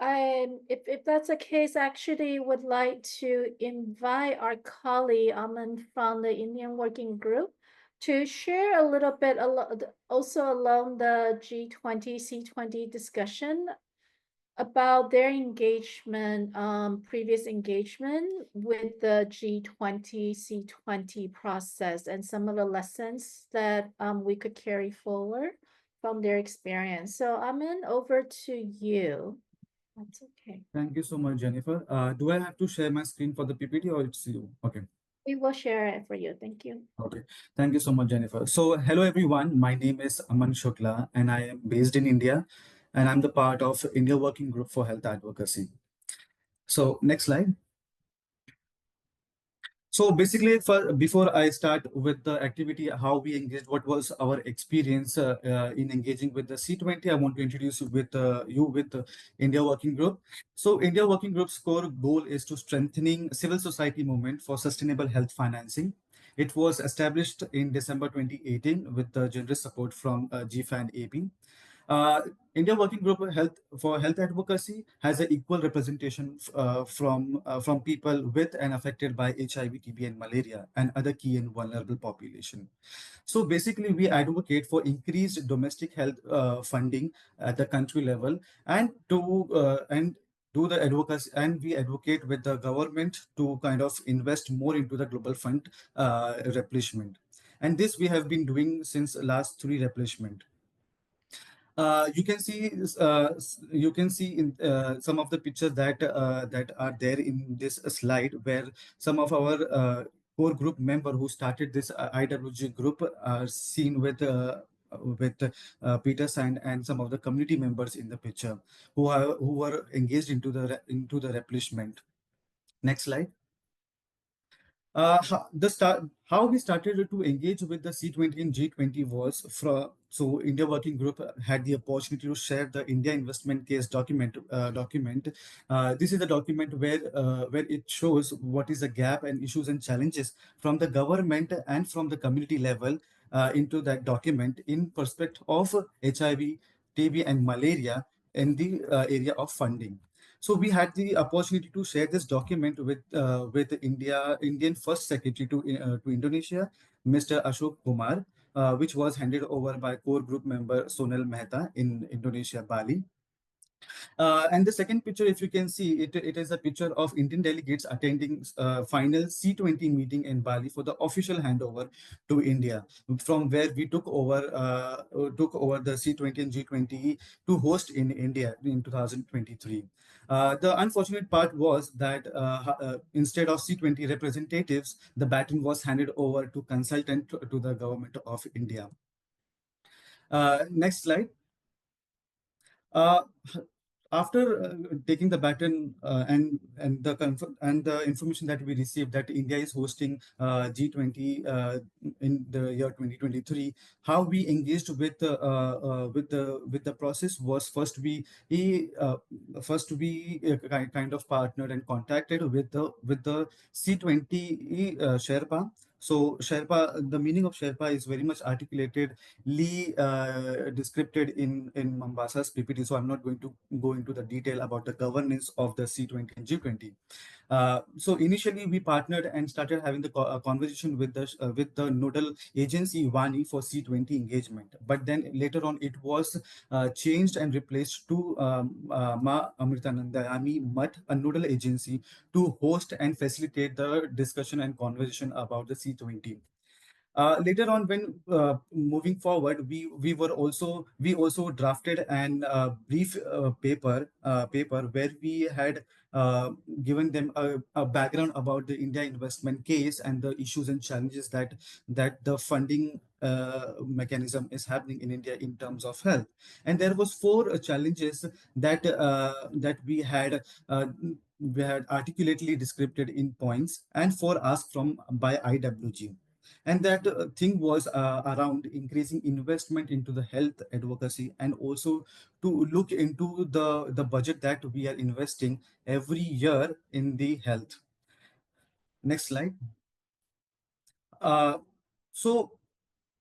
If that's the case, I actually would like to invite our colleague Aman from the Indian Working Group to share a little bit also along the G20, C20 discussion about their engagement, previous engagement with the G20, C20 process and some of the lessons that we could carry forward from their experience. So Aman, over to you. That's okay. Thank you so much, Jennifer. Do I have to share my screen for the PPT or it's you? Okay. We will share it for you. Thank you. Okay. Thank you so much, Jennifer. So hello, everyone. My name is Aman Shukla and I am based in India and I'm the part of India Working Group for Health Advocacy. So next slide. So basically, before I start with the activity, how we engaged, what was our experience in engaging with the C20, I want to introduce you with the India Working Group. So India Working Group's core goal is to strengthening civil society movement for sustainable health financing. It was established in December 2018 with the generous support from GFAN AP. India Working Group for Health Advocacy has an equal representation from people with and affected by HIV, TB, and malaria, and other key and vulnerable population. So basically, we advocate for increased domestic health funding at the country level, and do the advocacy, and we advocate with the government to kind of invest more into the global fund replenishment. And this we have been doing since last 3 replenishment. You can see in some of the pictures that are there in this slide, where some of our core group member who started this IWG group are seen with Peters and some of the community members in the picture who were engaged into the replenishment. Next slide. How we started to engage with the C20 and G20 was so India Working Group had the opportunity to share the India Investment Case document. This is a document where it shows what is the gap and issues and challenges from the government and from the community level into that document in perspective of HIV, TB, and malaria in the area of funding. So we had the opportunity to share this document with Indian First Secretary to Indonesia, Mr. Ashok Kumar, which was handed over by core group member Sonal Mehta in Indonesia, Bali. And the second picture, if you can see, it is a picture of Indian delegates attending final C20 meeting in Bali for the official handover to India, from where we took over the C20 and G20 to host in India in 2023. The unfortunate part was that instead of C20 representatives, the baton was handed over to consultant to the government of India. Next slide. After taking the baton and the information that we received that India is hosting G20 in the year 2023, how we engaged with the process was first we kind of partnered and contacted with the C20 Sherpa. So Sherpa, the meaning of Sherpa is very much articulated, described in Mombasa's PPT. So I'm not going to go into the detail about the governance of the C20 and G20. So initially we partnered and started having the conversation with the nodal agency WANI for C20 engagement. But then later on it was changed and replaced to Ma Amritanandayami Mutt, a nodal agency, to host and facilitate the discussion and conversation about the C20. Later on, when moving forward, we also drafted an brief paper where we had uh, given them a background about the India investment case and the issues and challenges that the funding mechanism is happening in India in terms of health. And there was four challenges that we had articulately described in points, and four asked from by IWG. And that thing was around increasing investment into the health advocacy, and also to look into the budget that we are investing every year in the health. Next slide. Uh, so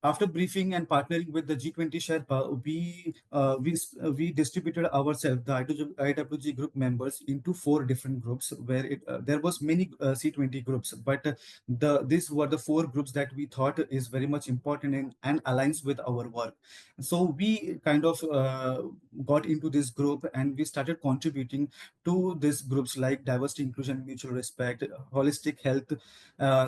after briefing and partnering with the G20 Sherpa, we distributed ourselves, the IWG group members, into four different groups, where there was many C20 groups, but these were the four groups that we thought is very much important and aligns with our work. So we kind of got into this group, and we started contributing to these groups like diversity, inclusion, mutual respect, holistic health,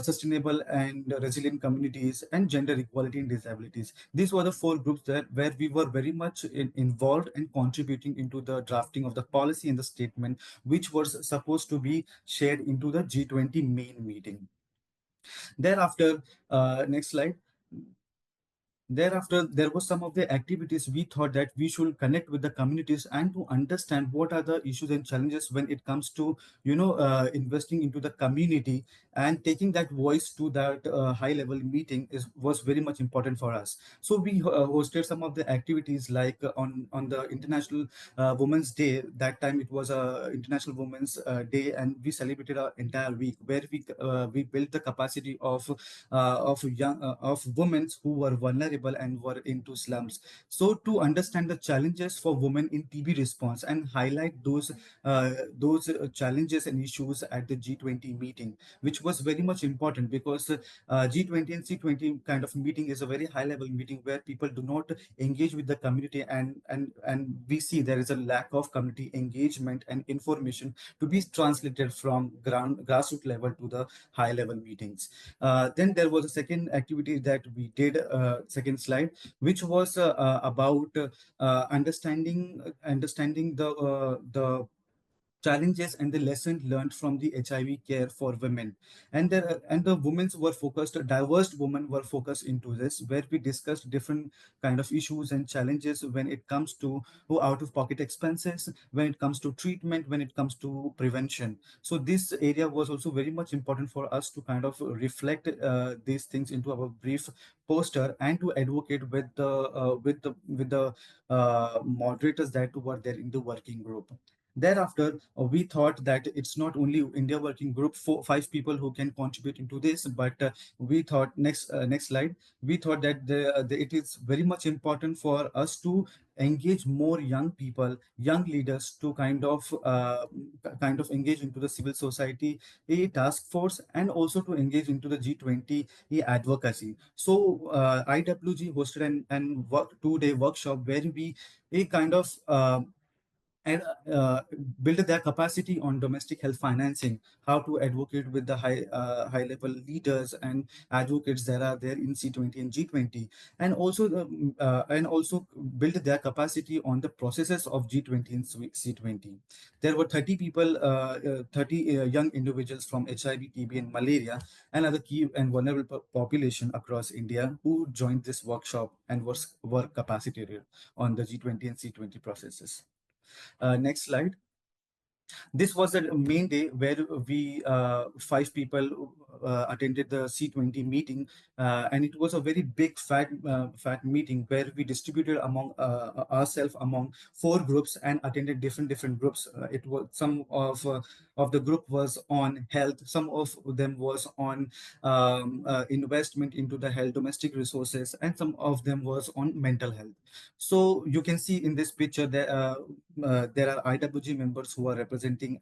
sustainable and resilient communities, and gender equality and disabilities. These were the four groups that where we were very much involved and contributing into the drafting of the policy and the statement, which was supposed to be shared into the G20 main meeting. Thereafter, next slide. Thereafter, there was some of the activities we thought that we should connect with the communities and to understand what are the issues and challenges when it comes to, investing into the community, and taking that voice to that high level meeting was very much important for us. So we hosted some of the activities like on the International Women's Day. That time it was a International Women's Day, and we celebrated our entire week where we built the capacity of women who were vulnerable and were into slums. So to understand the challenges for women in TB response and highlight those challenges and issues at the G20 meeting, which was very much important because G20 and C20 kind of meeting is a very high level meeting where people do not engage with the community, and we see there is a lack of community engagement and information to be translated from grassroots level to the high level meetings. Then there was a second activity that we did, second slide, which was about understanding the challenges and the lessons learned from the HIV care for women. And the women were focused, diverse women were focused into this, where we discussed different kind of issues and challenges when it comes to out-of-pocket expenses, when it comes to treatment, when it comes to prevention. So this area was also very much important for us to kind of reflect these things into our brief poster, and to advocate with the moderators that were there in the working group. Thereafter, we thought that it's not only India working group, five people who can contribute into this, but we thought next slide. We thought that it is very much important for us to engage more young people, young leaders, to kind of engage into the civil society a task force, and also to engage into the G20 advocacy. So IWG hosted an 2-day workshop where we a kind of and build their capacity on domestic health financing, how to advocate with the high level leaders and advocates that are there in C20 and G20, and also build their capacity on the processes of G20 and C20. There were 30 people, 30 young individuals from HIV, TB, and malaria, and other key and vulnerable population across India who joined this workshop and were capacitated on the G20 and C20 processes. Next slide. This was the main day where we five people attended the C20 meeting, and it was a very big fat meeting where we distributed among ourselves among four groups and attended different groups. It was some of the group was on health, some of them was on investment into the health, domestic resources, and some of them was on mental health. So you can see in this picture there are IWG members who are representing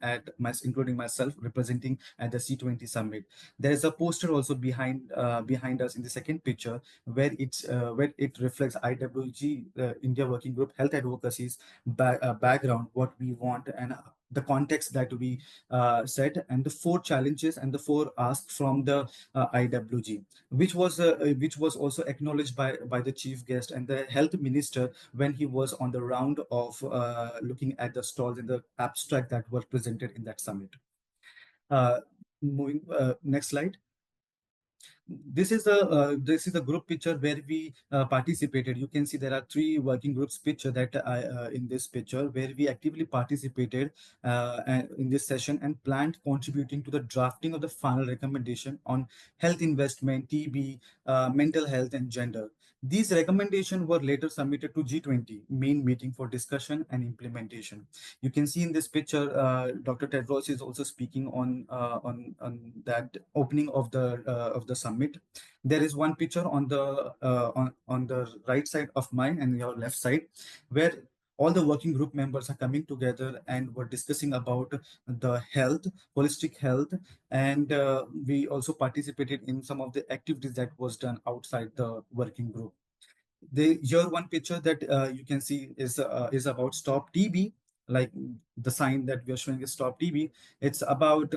including myself, representing at the C20 summit. There is a poster also behind us in the second picture where it reflects IWG India Working Group Health Advocacy's background, what we want, and the context that we set, and the 4 challenges and the 4 asks from the IWG, which was also acknowledged by the chief guest and the health minister when he was on the round of looking at the stalls in the abstract that were presented in that summit. Moving next slide. This is the group picture where we participated. You can see there are 3 working groups picture that in this picture, where we actively participated in this session and planned contributing to the drafting of the final recommendation on health investment, TB, mental health, and gender. These recommendations were later submitted to G20 main meeting for discussion and implementation. You can see in this picture, Dr. Tedros is also speaking on that opening of the summit. There is one picture on the right side of mine and your left side, where all the working group members are coming together and were discussing about the health, holistic health, and we also participated in some of the activities that was done outside the working group. Here one picture that you can see is about Stop TB, like the sign that we are showing is Stop TB. It's about,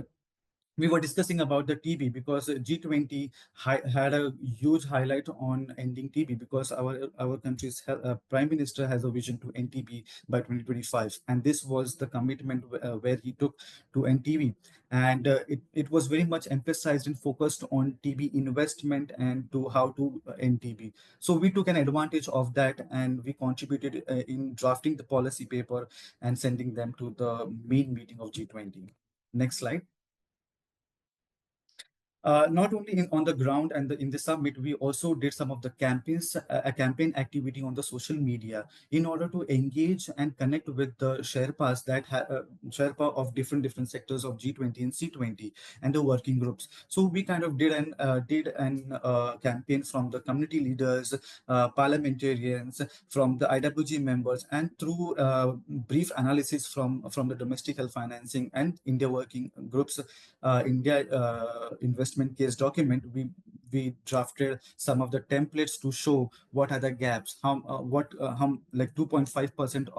we were discussing about the TB because G20 had a huge highlight on ending TB, because our country's prime minister has a vision to end TB by 2025, and this was the commitment where he took to end TB, and it was very much emphasized and focused on TB investment and to how to end TB. So we took an advantage of that, and we contributed in drafting the policy paper and sending them to the main meeting of G20. Next slide. Not only on the ground and in the summit, we also did some of the campaigns, a campaign activity on the social media in order to engage and connect with the Sherpas Sherpa of different sectors of G20 and C20 and the working groups. So we kind of did an campaign from the community leaders, parliamentarians, from the IWG members, and through brief analysis from the domestic health financing and India working groups, India investment case document, we drafted some of the templates to show what are the gaps, how like 2.5%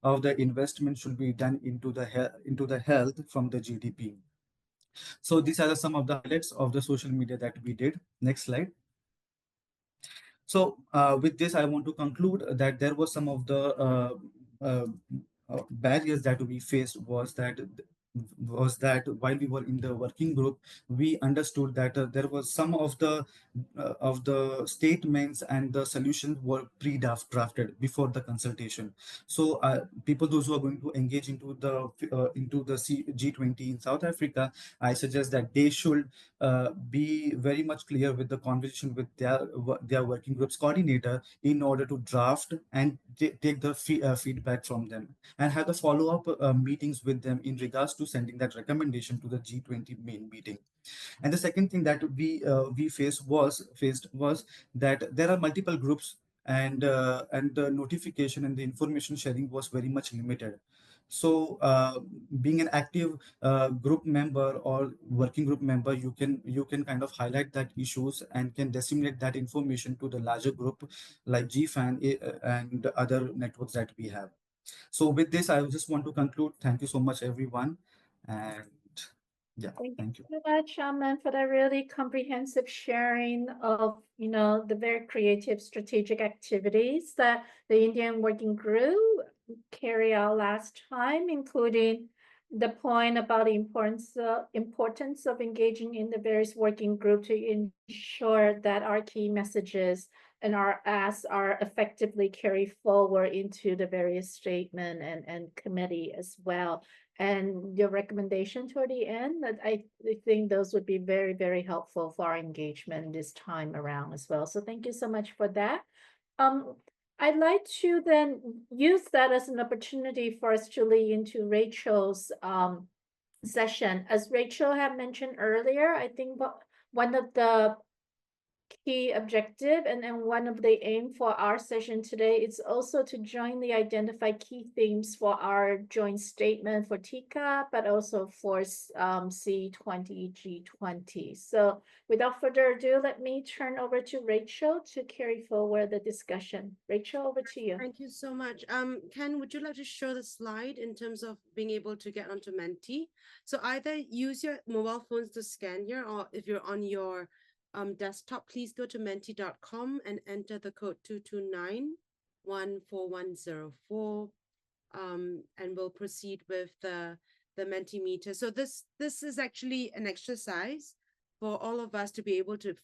of the investment should be done into the health from the GDP. So these are some of the highlights of the social media that we did. Next slide. So with this, I want to conclude that there was some of the barriers that we faced was that while we were in the working group, we understood that there was some of the statements and the solutions were pre-drafted before the consultation. So those who are going to engage into the G20 in South Africa, I suggest that they should be very much clear with the conversation with their working groups coordinator in order to draft and take the feedback from them, and have the follow-up meetings with them in regards to sending that recommendation to the G20 main meeting. And the second thing that we faced was that there are multiple groups, and the notification and the information sharing was very much limited. So being an active group member or working group member, you can kind of highlight that issues and can disseminate that information to the larger group like GFAN and other networks that we have. So with this, I just want to conclude. Thank you so much, everyone. And yeah, thank you. Thank you so much, Aman, for that really comprehensive sharing of, the very creative strategic activities that the Indian Working Group carry out last time, including the point about the importance of engaging in the various working groups to ensure that our key messages and our asks are effectively carried forward into the various statement and committee as well. And your recommendation toward the end, that I think those would be very, very helpful for our engagement this time around as well. So thank you so much for that. I'd like to then use that as an opportunity for us to lead into Rachel's session. As Rachel had mentioned earlier, I think one of the key objective, and then one of the aim for our session today is also to jointly identify key themes for our joint statement for TICAD, but also for C20, G20. So without further ado, let me turn over to Rachel to carry forward the discussion. Rachel, over to you. Thank you so much. Ken, would you like to show the slide in terms of being able to get onto Menti? So either use your mobile phones to scan here, or if you're on your desktop, please go to menti.com and enter the code 229-14104. And we'll proceed with the Mentimeter. So this is actually an exercise for all of us to be able to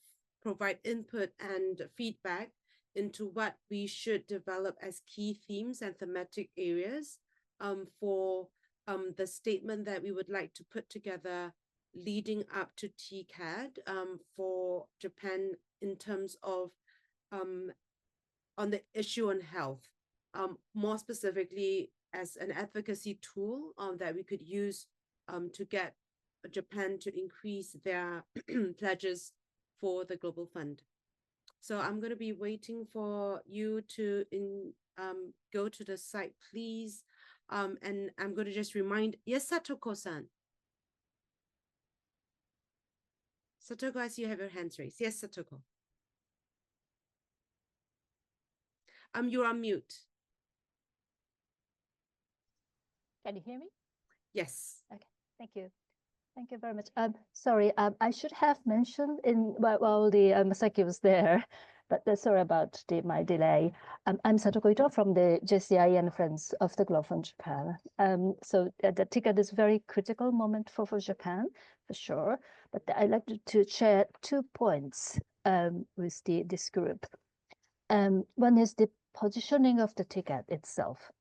provide input and feedback into what we should develop as key themes and thematic areas for the statement that we would like to put together leading up to TICAD for Japan in terms of on the issue on health, more specifically as an advocacy tool that we could use to get Japan to increase their pledges for the Global Fund. So I'm going to be waiting for you to go to the site, please. And I'm going to just remind, yes, Satoko-san. Satoko, I see you have your hands raised. Yes, Satoko. You're on mute. Can you hear me? Yes. Okay, thank you. Thank you very much. Sorry, I should have mentioned while the Masaki was there, but sorry about my delay. I'm Satoko Ito from the JCI and Friends of the Global Fund Japan. So the TICAD is a very critical moment for Japan, for sure. But I'd like to share 2 points with this group. One is the positioning of the TICAD itself.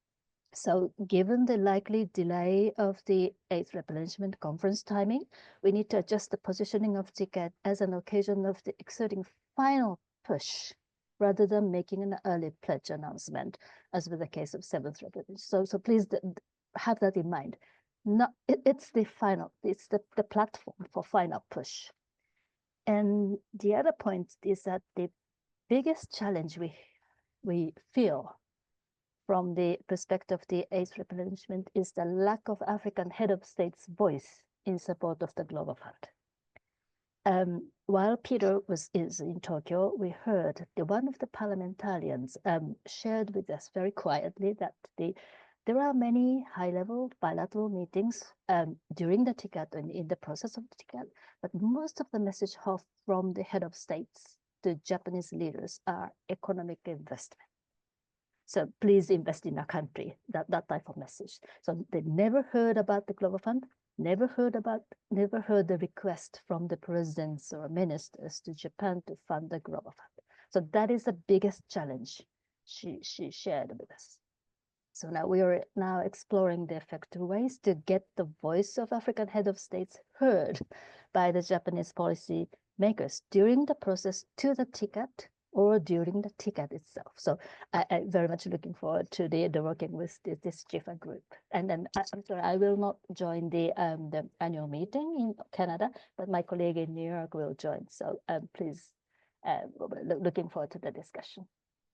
So given the likely delay of the 8th Replenishment Conference timing, we need to adjust the positioning of TICAD as an occasion of the exerting final push rather than making an early pledge announcement, as with the case of 7th Replenishment. So please have that in mind. It's the platform for final push. And the other point is that the biggest challenge we feel from the perspective of the 8th Replenishment is the lack of African head of state's voice in support of the Global Fund. While Peter is in Tokyo, we heard one of the parliamentarians shared with us very quietly that there are many high-level bilateral meetings during the TICAD and in the process of the TICAD, but most of the message from the head of states to Japanese leaders are economic investment. So please invest in our country, that type of message. So they never heard about the Global Fund, never heard the request from the presidents or ministers to Japan to fund the Global Fund. So that is the biggest challenge she shared with us. So now we are exploring the effective ways to get the voice of African head of states heard by the Japanese policy makers during the process to the TICAD or during the TICAD itself. So I'm very much looking forward to the working with this GFAN group. And then I'm sorry, I will not join the annual meeting in Canada, but my colleague in New York will join. So please, looking forward to the discussion.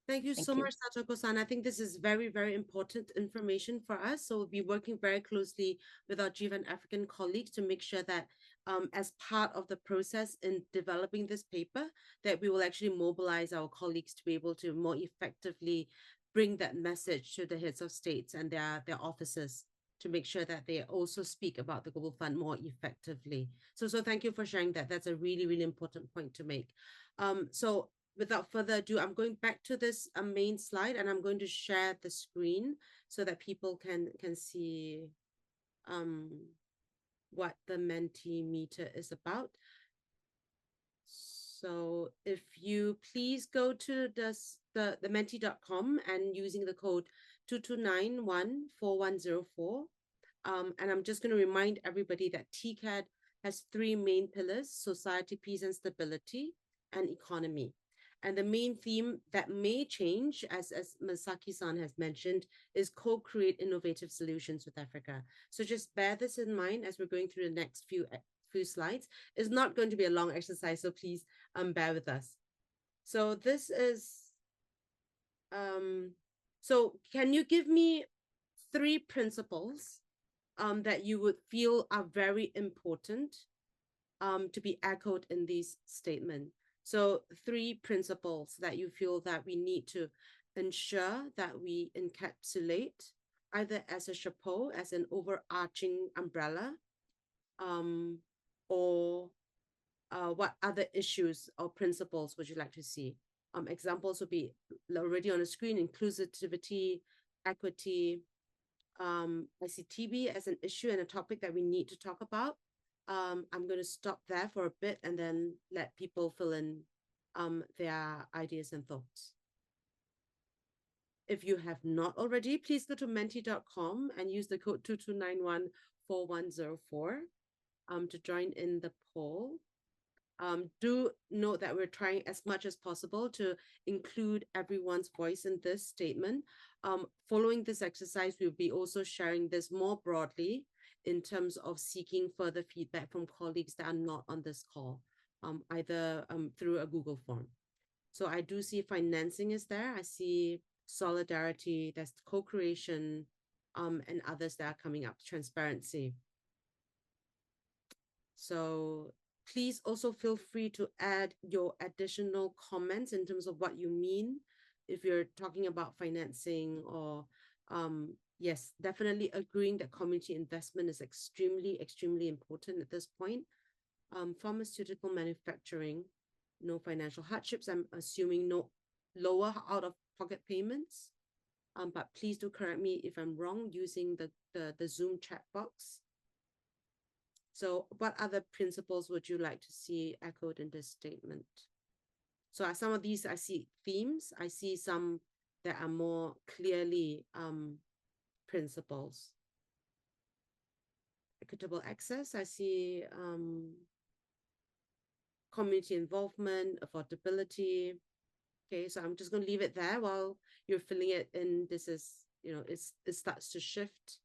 Thank you so much, Satoko-san. I think this is very, very important information for us. So we'll be working very closely with our GFAN African colleagues to make sure that as part of the process in developing this paper, that we will actually mobilize our colleagues to be able to more effectively bring that message to the heads of states and their officers to make sure that they also speak about the Global Fund more effectively. So thank you for sharing that. That's a really, really important point to make. So without further ado, I'm going back to this main slide and I'm going to share the screen so that people can see what the Mentimeter is about. So if you please go to the menti.com and using the code 229-14104. And I'm just going to remind everybody that TICAD has 3 main pillars: society, peace and stability, and economy. And the main theme that may change, as Masaki-san has mentioned, is co-create innovative solutions with Africa. So just bear this in mind as we're going through the next few slides. It's not going to be a long exercise, so please bear with us. So this is, so can you give me 3 principles that you would feel are very important to be echoed in this statement? So 3 principles that you feel that we need to ensure that we encapsulate either as a chapeau, as an overarching umbrella, or what other issues or principles would you like to see? Examples would be already on the screen: inclusivity, equity. I see TB as an issue and a topic that we need to talk about. I'm going to stop there for a bit and then let people fill in their ideas and thoughts. If you have not already, please go to menti.com and use the code 22914104 to join in the poll. Do note that we're trying as much as possible to include everyone's voice in this statement. Following this exercise, we'll be also sharing this more broadly in terms of seeking further feedback from colleagues that are not on this call, either through a Google form. So I do see financing is there. I see solidarity, there's co-creation, and others that are coming up, transparency. So please also feel free to add your additional comments in terms of what you mean if you're talking about financing, or yes, definitely agreeing that community investment is extremely important at this point. Pharmaceutical manufacturing, no financial hardships. I'm assuming no lower out-of-pocket payments. But please do correct me if I'm wrong using the Zoom chat box. So what other principles would you like to see echoed in this statement? So some of these, I see themes. I see some that are more clearly principles. Equitable access, I see community involvement, affordability. Okay, so I'm just going to leave it there while you're filling it in. This is, it starts to shift.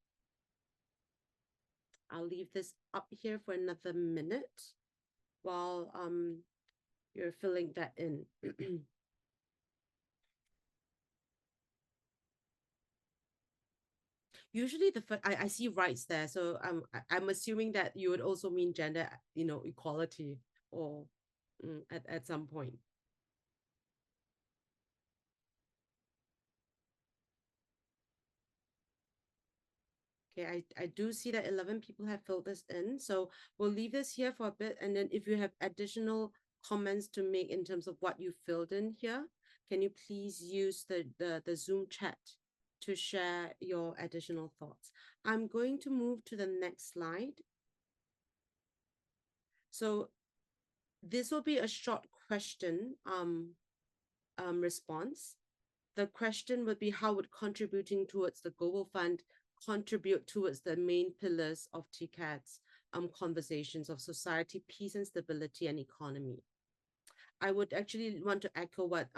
I'll leave this up here for another minute while you're filling that in. Usually I see rights there, so I'm assuming that you would also mean gender, equality, or at some point. Okay, I do see that 11 people have filled this in, so we'll leave this here for a bit, and then if you have additional comments to make in terms of what you filled in here, can you please use the Zoom chat to share your additional thoughts? I'm going to move to the next slide. So this will be a short question response. The question would be, how would contributing towards the Global Fund contribute towards the main pillars of TICAD's conversations of society, peace and stability, and economy? I would actually want to echo what,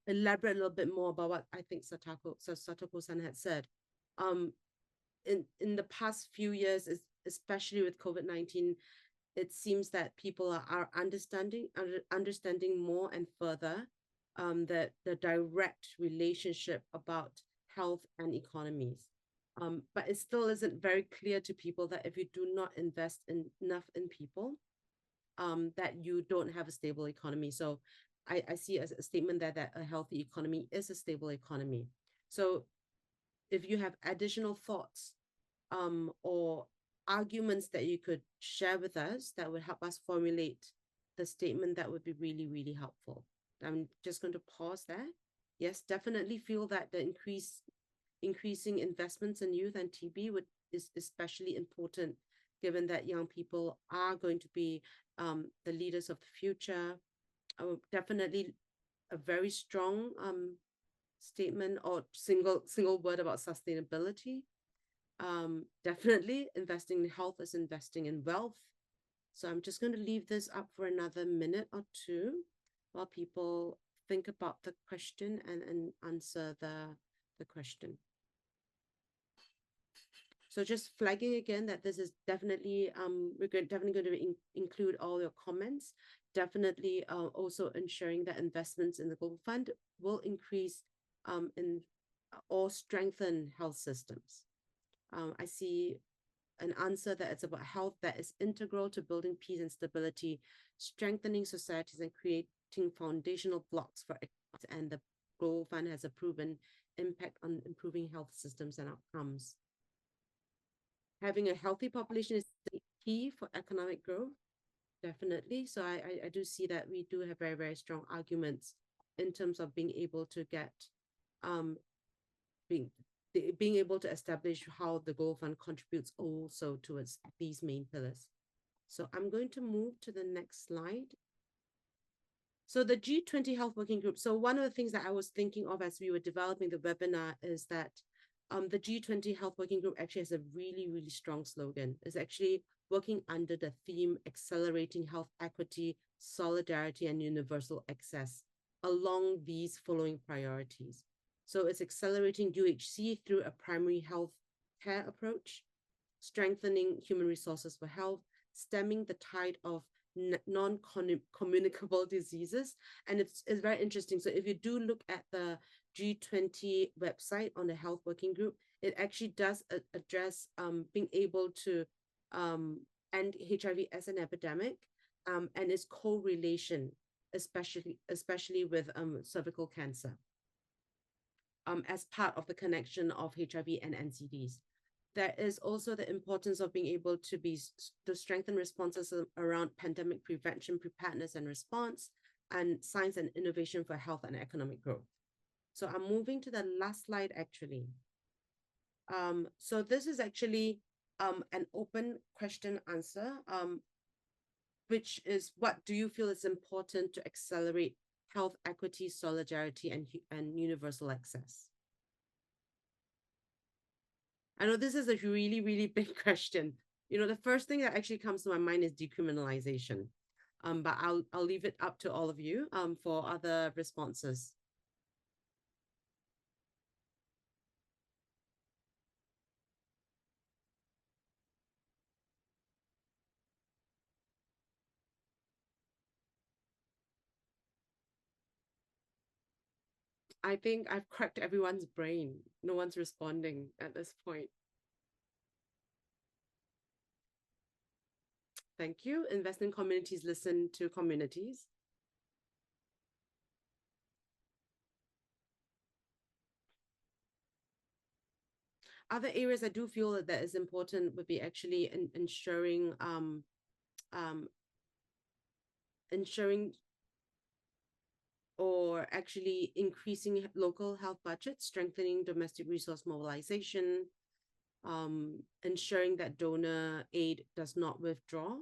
elaborate a little bit more about what I think Satoko-san had said. In the past few years, especially with COVID-19, it seems that people are understanding more and further the direct relationship about health and economies. But it still isn't very clear to people that if you do not invest enough in people, that you don't have a stable economy. So I see as a statement that a healthy economy is a stable economy. So if you have additional thoughts or arguments that you could share with us that would help us formulate the statement, that would be really helpful. I'm just going to pause there. Yes, definitely feel that the increasing investments in youth and TB is especially important, given that young people are going to be the leaders of the future. Definitely a very strong statement or single word about sustainability. Definitely investing in health is investing in wealth. So I'm just going to leave this up for another minute or two while people think about the question and answer the question. So just flagging again that this is definitely, we're definitely going to include all your comments. definitely also ensuring that investments in the Global Fund will increase in or strengthen health systems. I see an answer that it's about health that is integral to building peace and stability, strengthening societies, and creating foundational blocks for economics. And the Global Fund has a proven impact on improving health systems and outcomes. Having a healthy population is key for economic growth, definitely. So I do see that we do have very, very strong arguments in terms of being able to get being able to establish how the Global Fund contributes also towards these main pillars. So I'm going to move to the next slide. So the G20 Health Working Group. So one of the things that I was thinking of as we were developing the webinar is that the G20 Health Working Group actually has a really, really strong slogan. It's actually working under the theme accelerating health equity, solidarity, and universal access along these following priorities. So it's accelerating UHC through a primary health care approach, strengthening human resources for health, stemming the tide of non-communicable diseases. And it's very interesting. So if you do look at the G20 website on the Health Working Group, it actually does address being able to end HIV as an epidemic and its correlation, especially with cervical cancer. As part of the connection of HIV and NCDs. There is also the importance of being able to strengthen responses around pandemic prevention, preparedness and response, and science and innovation for health and economic growth. So I'm moving to the last slide actually. So this is actually an open question answer, which is, what do you feel is important to accelerate health equity, solidarity, and universal access? I know this is a really, really big question. You know, the first thing that actually comes to my mind is decriminalization. But I'll leave it up to all of you for other responses. I think I've cracked everyone's brain. No one's responding at this point. Thank you. Invest in communities, listen to communities. Other areas I do feel that is important would be actually ensuring or actually increasing local health budgets, strengthening domestic resource mobilization, ensuring that donor aid does not withdraw,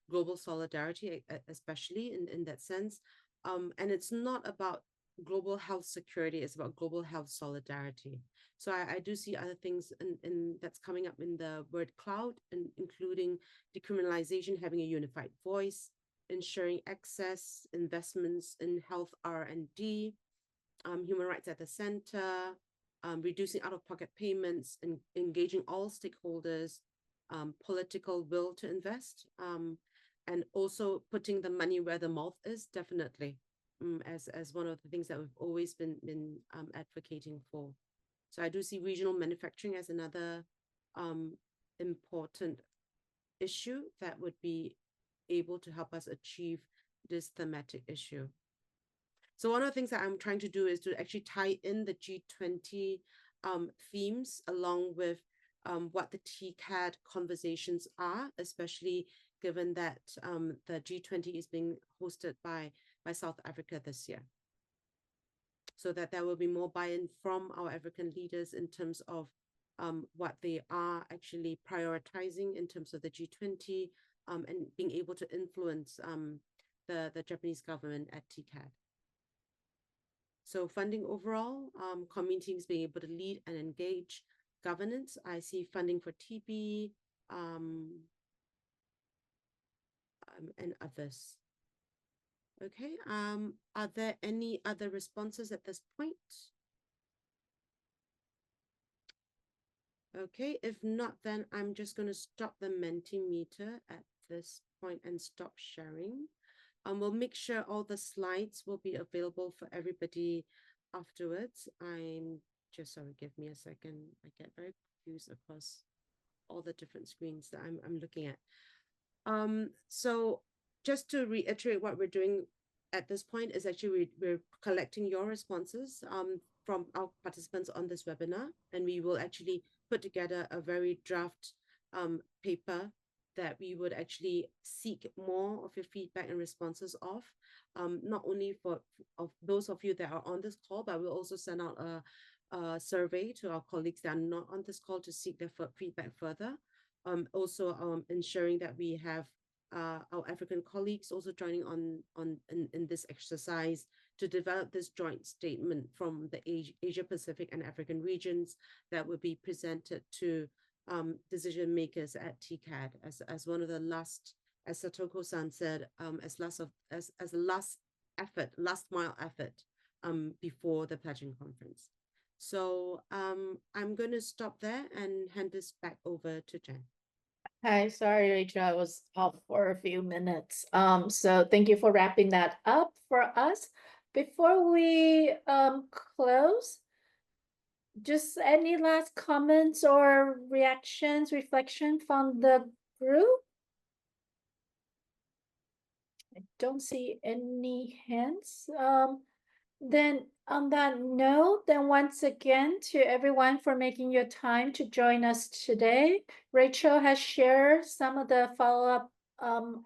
global solidarity, especially in that sense. And it's not about global health security, it's about global health solidarity. So I do see other things in that's coming up in the word cloud, including decriminalization, having a unified voice, ensuring access, investments in health R&D, human rights at the center, reducing out-of-pocket payments, and engaging all stakeholders, political will to invest, and also putting the money where the mouth is, definitely, as one of the things that we've always been advocating for. So I do see regional manufacturing as another important issue that would be able to help us achieve this thematic issue. So one of the things that I'm trying to do is to actually tie in the G20 themes along with what the TICAD conversations are, especially given that the G20 is being hosted by South Africa this year. So that there will be more buy-in from our African leaders in terms of what they are actually prioritizing in terms of the G20 and being able to influence the Japanese government at TICAD. So funding overall, communities being able to lead and engage governance. I see funding for TB and others. Okay, are there any other responses at this point? Okay, if not, then I'm just going to stop the Mentimeter at this point and stop sharing. We'll make sure all the slides will be available for everybody afterwards. I'm just, sorry, give me a second. I get very confused across all the different screens that I'm looking at. So just to reiterate, what we're doing at this point is actually we're collecting your responses from our participants on this webinar, and we will actually put together a very draft paper that we would actually seek more of your feedback and responses of, not only for those of you that are on this call, but we'll also send out a survey to our colleagues that are not on this call to seek their feedback further. Also ensuring that we have our African colleagues also joining in this exercise to develop this joint statement from the Asia Pacific and African regions that will be presented to decision makers at TICAD as one of the last, as Satoko-san said, as a last mile effort before the pledging conference. So I'm going to stop there and hand this back over to Jen. Hi, sorry, Rachel, I was off for a few minutes. So thank you for wrapping that up for us. Before we close, just any last comments or reactions, reflection from the group? I don't see any hands. Then on that note, then once again to everyone for making your time to join us today. Rachel has shared some of the follow-up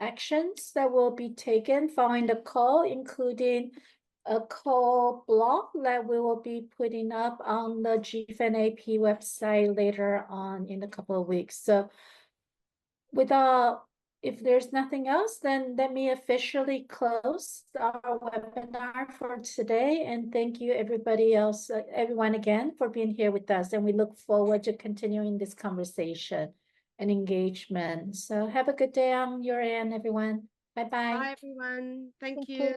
actions that will be taken following the call, including a call blog that we will be putting up on the GFAN AP website later on in a couple of weeks. So if there's nothing else, then let me officially close our webinar for today. And thank you everyone again for being here with us. And we look forward to continuing this conversation and engagement. So have a good day on your end, everyone. Bye-bye. Bye, everyone. Thank Thank you. you.